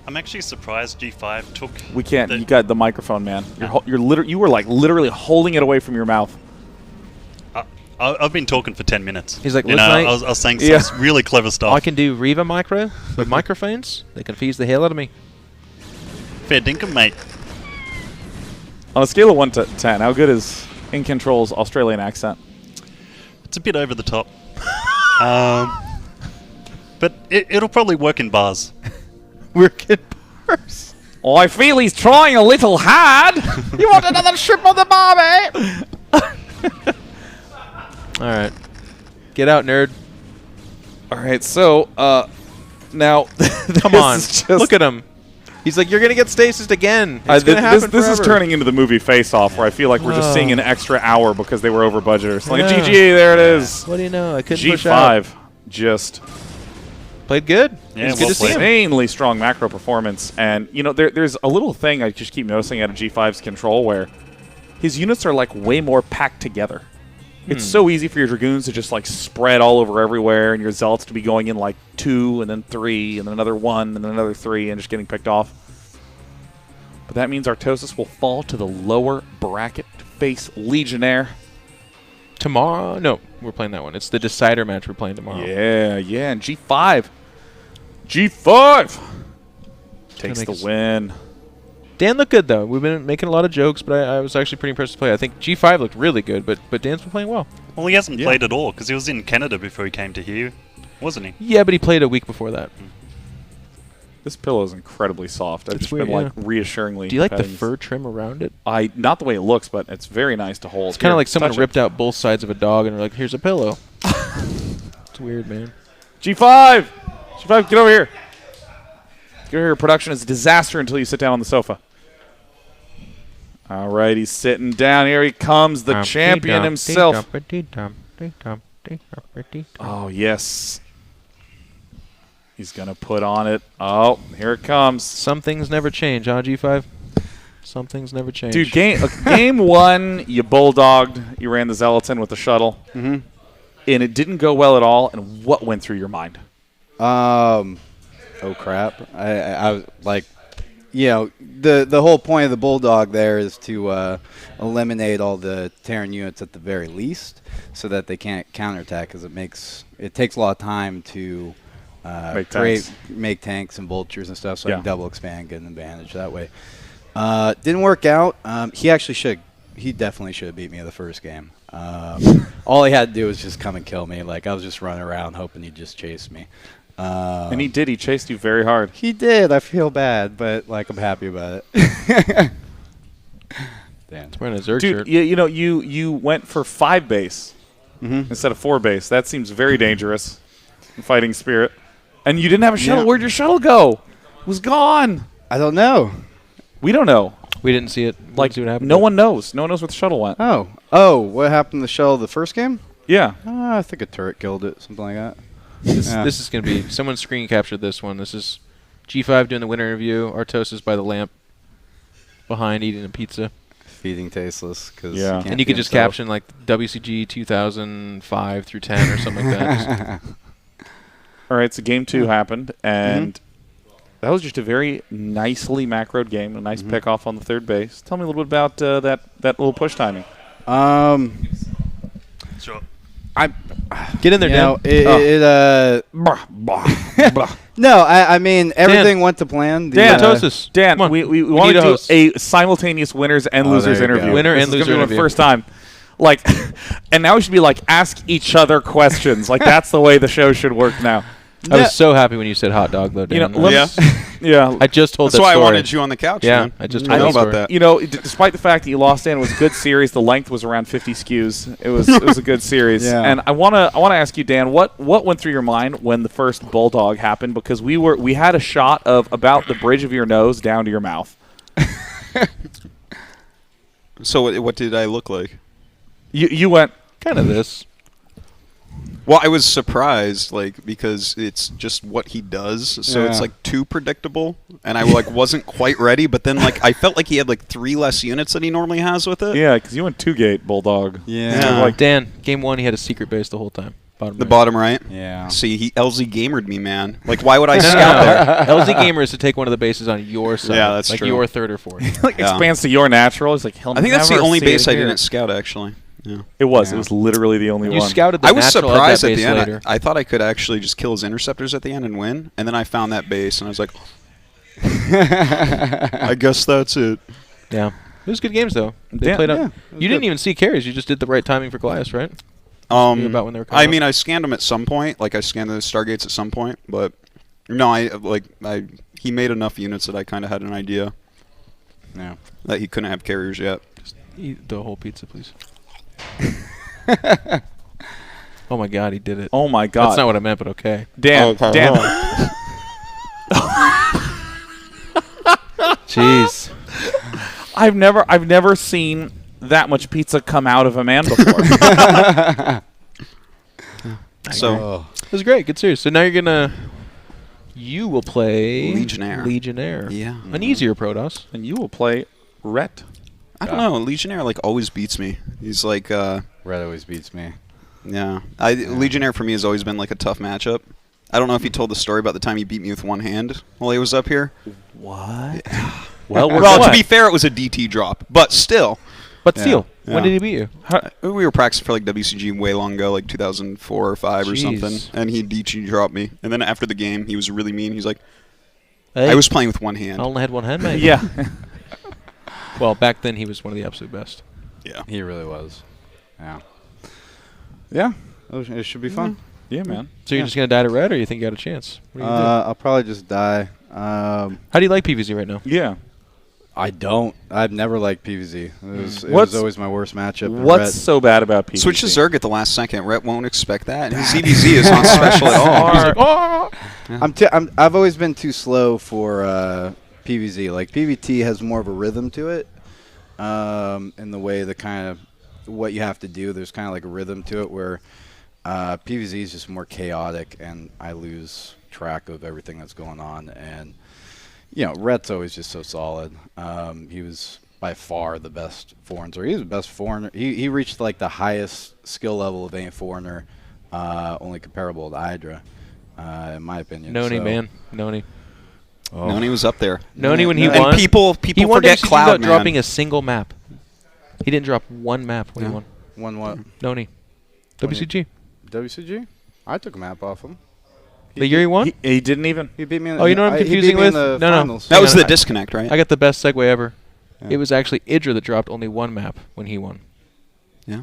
I'm actually surprised G5 took. We can't. You got the microphone, man. You were like literally holding it away from your mouth. I've been talking for 10 minutes. He's like, you know, I was saying some really clever stuff. I can do Riva micro with microphones. They confuse the hell out of me. Fair dinkum, mate. On a scale of 1 to 10, how good is In Control's Australian accent? It's a bit over the top. But it'll probably work in bars. Work in bars. Oh, I feel he's trying a little hard. You want another shrimp on the barbie? All right. Get out, nerd. All right, so now come on, look at him. He's like, you're gonna get stasis again. It's gonna happen this is turning into the movie Face Off, where I feel like we're just seeing an extra hour because they were over budget or something. Like, GG, there it is. What do you know? I couldn't push G5 out. just played good. Yeah, it's good to see him. Insanely strong macro performance, and you know there's a little thing I just keep noticing out of G5's control where his units are like way more packed together. It's so easy for your Dragoons to just like spread all over everywhere and your Zealots to be going in like 2 and then 3 and then another 1 and then another 3 and just getting picked off. But that means Artosis will fall to the lower bracket to face Legionnaire. Tomorrow? No, we're playing that one. It's the decider match we're playing tomorrow. Yeah, and G5. G5 takes the win. Dan looked good, though. We've been making a lot of jokes, but I was actually pretty impressed to play. I think G5 looked really good, but Dan's been playing well. Well, he hasn't played at all, because he was in Canada before he came to here, wasn't he? Yeah, but he played a week before that. This pillow is incredibly soft. I've just weird, been like reassuringly. Do you like the fur trim around it? Not the way it looks, but it's very nice to hold. It's kind of like someone ripped out both sides of a dog and they're like, here's a pillow. It's weird, man. G5! G5, get over here. Get over here. Production is a disaster until you sit down on the sofa. All right, he's sitting down. Here he comes, the champion himself. Oh, yes. He's going to put on it. Oh, here it comes. Some things never change, huh, G5? Some things never change. Dude, game 1, you bulldogged. You ran the Zealots in with the shuttle. And it didn't go well at all. And what went through your mind? Oh, crap. I was like, you know, the whole point of the bulldog there is to eliminate all the Terran units at the very least so that they can't counterattack, because it takes a lot of time to make tanks and vultures and stuff, so I can double expand, get an advantage that way. Didn't work out. He definitely should have beat me in the first game. All he had to do was just come and kill me. Like, I was just running around hoping he'd just chase me. And he did. He chased you very hard. He did. I feel bad, but like, I'm happy about it. Damn. It's wearing a Zerg shirt. You know, you went for 5 base instead of 4 base. That seems very dangerous in Fighting Spirit. And you didn't have a shuttle. Where'd your shuttle go? It was gone. I don't know. We don't know. We didn't see it. Like, see what happened. No one knows. No one knows where the shuttle went. Oh, what happened to the shuttle the first game? Yeah. I think a turret killed it, something like that. This is going to be... Someone screen captured this one. This is G5 doing the winter interview. Artosis by the lamp behind eating a pizza. Feeding tasteless. And you could just caption like WCG 2005 through 10 or something like that. All right, so game 2 happened, and that was just a very nicely macroed game, a nice pick off on the 3rd base. Tell me a little bit about that little push timing. Sure. Get in there, Dan. No, I mean, everything went to plan. Dan, we want to do a simultaneous winners and losers interview. Winner and loser interview. interview. First time. Like, and now we should be like, ask each other questions. Like, that's the way the show should work now. I was so happy when you said hot dog, though, Dan. Yeah. I just told That's that why story. I wanted you on the couch, Yeah, man. I just I told know that about story. that. You know, despite the fact that you lost, Dan, it was a good series. The length was around 50 SKUs. It was a good series. Yeah. And I wanna ask you, Dan, what went through your mind when the first bulldog happened? Because we had a shot of about the bridge of your nose down to your mouth. So what did I look like? You went Kind of this. Well, I was surprised, like, because it's just what he does, so it's Yeah. like too predictable, and I like wasn't quite ready. But then, like, I felt like he had like 3 less units than he normally has with it. Yeah, because you went 2-gate bulldog. Yeah. Like Dan, game 1, he had a secret base the whole time. The bottom right. Yeah. See, he LZ gamered me, man. Like, why would I scout there? LZ Gamer is to take one of the bases on your side. Yeah, that's like true. your third or fourth. like Yeah. expands to your natural. It's like he'll I think that's the never only see base it I here. didn't scout, actually. Yeah. It was. Yeah. It was literally the only You one. scouted the I was natural surprised at at that the base end. later. I thought I could actually just kill his interceptors at the end and win, and then I found that base, and I was like, I guess that's it. Yeah. It was good games, though. They Yeah. played up. Yeah, it was You didn't good. even see carries. You just did the right timing for Goliath, right? Knew about when they were coming I up. mean, I scanned them at some point. Like, I scanned the Stargates at some point, but no, he made enough units that I kind of had an idea Yeah. that he couldn't have carriers yet. Eat the whole pizza, please. Oh, my God, he did it. Oh my God. That's not what I meant, but okay. Dan. Dan. Jeez. I've never seen that much pizza come out of a man before. So, Oh. It was great. Good series. So now you will play Legionnaire. Legionnaire. Yeah. An easier Protoss. And you will play Rhett. I don't know. Legionnaire, like, always beats me. He's like, Red always beats me. yeah. Legionnaire for me has always been like a tough matchup. I don't know if he told the story about the time he beat me with one hand while he was up here. What? Well, Well, to be fair, it was a DT drop, but still. But Yeah. still, when Yeah. did he beat you? We were practicing for like WCG way long ago, like 2004 or 5 or something, Jeez. and he DT dropped me. And then after the game, he was really mean. He's like, Hey, I was playing with one hand. I only had one hand, mate. yeah. Well, back then he was one of the absolute best. Yeah. He really was. Yeah. Yeah. It should be fun. Yeah, man. So you're just gonna die to red, or you think you got a chance? What do you think? I'll probably just die. How do you like PvZ right now? Yeah. I don't. I've never liked PvZ. It was What's- always my worst matchup. in What's Red. so bad about PvZ? Switch to Zerg at the last second. Rhett won't expect that. And his EBZ is not special at all. He's like, oh! I've always been too slow for PvZ. Like PvT has more of a rhythm to it, in the way the kind of what you have to do. There's kind of like a rhythm to it where PvZ is just more chaotic, and I lose track of everything that's going on. And you know, Rhett's always just so solid. He was by far the best foreigner. He was the best foreigner. He reached like the highest skill level of any foreigner, only comparable to Hydra, in my opinion. Noni, So- man. Noni. Oh. Noni was up there. Noni when he And won. And people he won forget WCG Cloud, without man. dropping a single map. He didn't drop one map when he Yeah. won. Won what? Noni. WCG. WCG? I took a map off him. The year he won? He didn't even. He beat me. In Oh, you know what I'm he beat confusing me in with? the No. finals. That Hang was on, the I- disconnect, right? I got the best segue ever. Yeah. It was actually Idra that dropped only one map when he won. Yeah.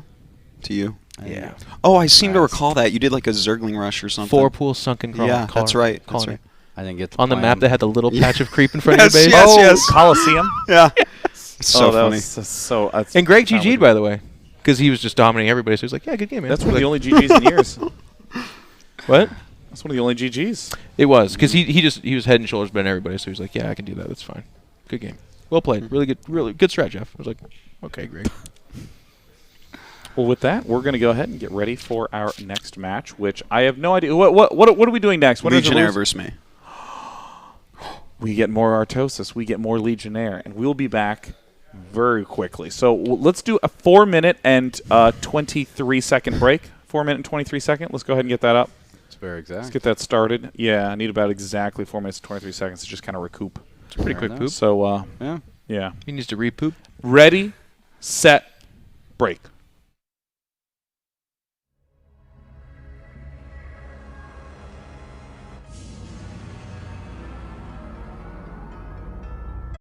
To you. Yeah. Oh, I seem to Nice. recall that. You did like a Zergling rush or something. 4 pools sunken. Yeah, that's right. That's right. I didn't get to On the play map him. that had the little Yeah. patch of creep in front Yes, of your base. yes, Oh, yes. Coliseum. Yeah. It's so that funny. was so. That's And Greg that GG'd, was- by the way, because he was just dominating everybody. So he was like, yeah, good game, man. That's one of the only GGs in years. What? That's one of the only GGs. It was, because he was head and shoulders better than everybody. So he was like, yeah, I can do that. That's fine. Good game. Well played. Really good strat, Jeff. I was like, okay, Greg. Well, with that, we're going to go ahead and get ready for our next match, which I have no idea. What are we doing next? What is the Legionnaire rules? versus me. We get more Artosis. We get more Legionnaire, and we'll be back very quickly. So let's do a 4-minute and 23-second break. 4-minute and 23-second. Let's go ahead and get that up. It's very exact. Let's get that started. Yeah, I need about exactly 4 minutes and 23 seconds to just kind of recoup. It's a pretty Fair quick enough. poop. So, Yeah. yeah. He needs to re-poop. Ready, set, break.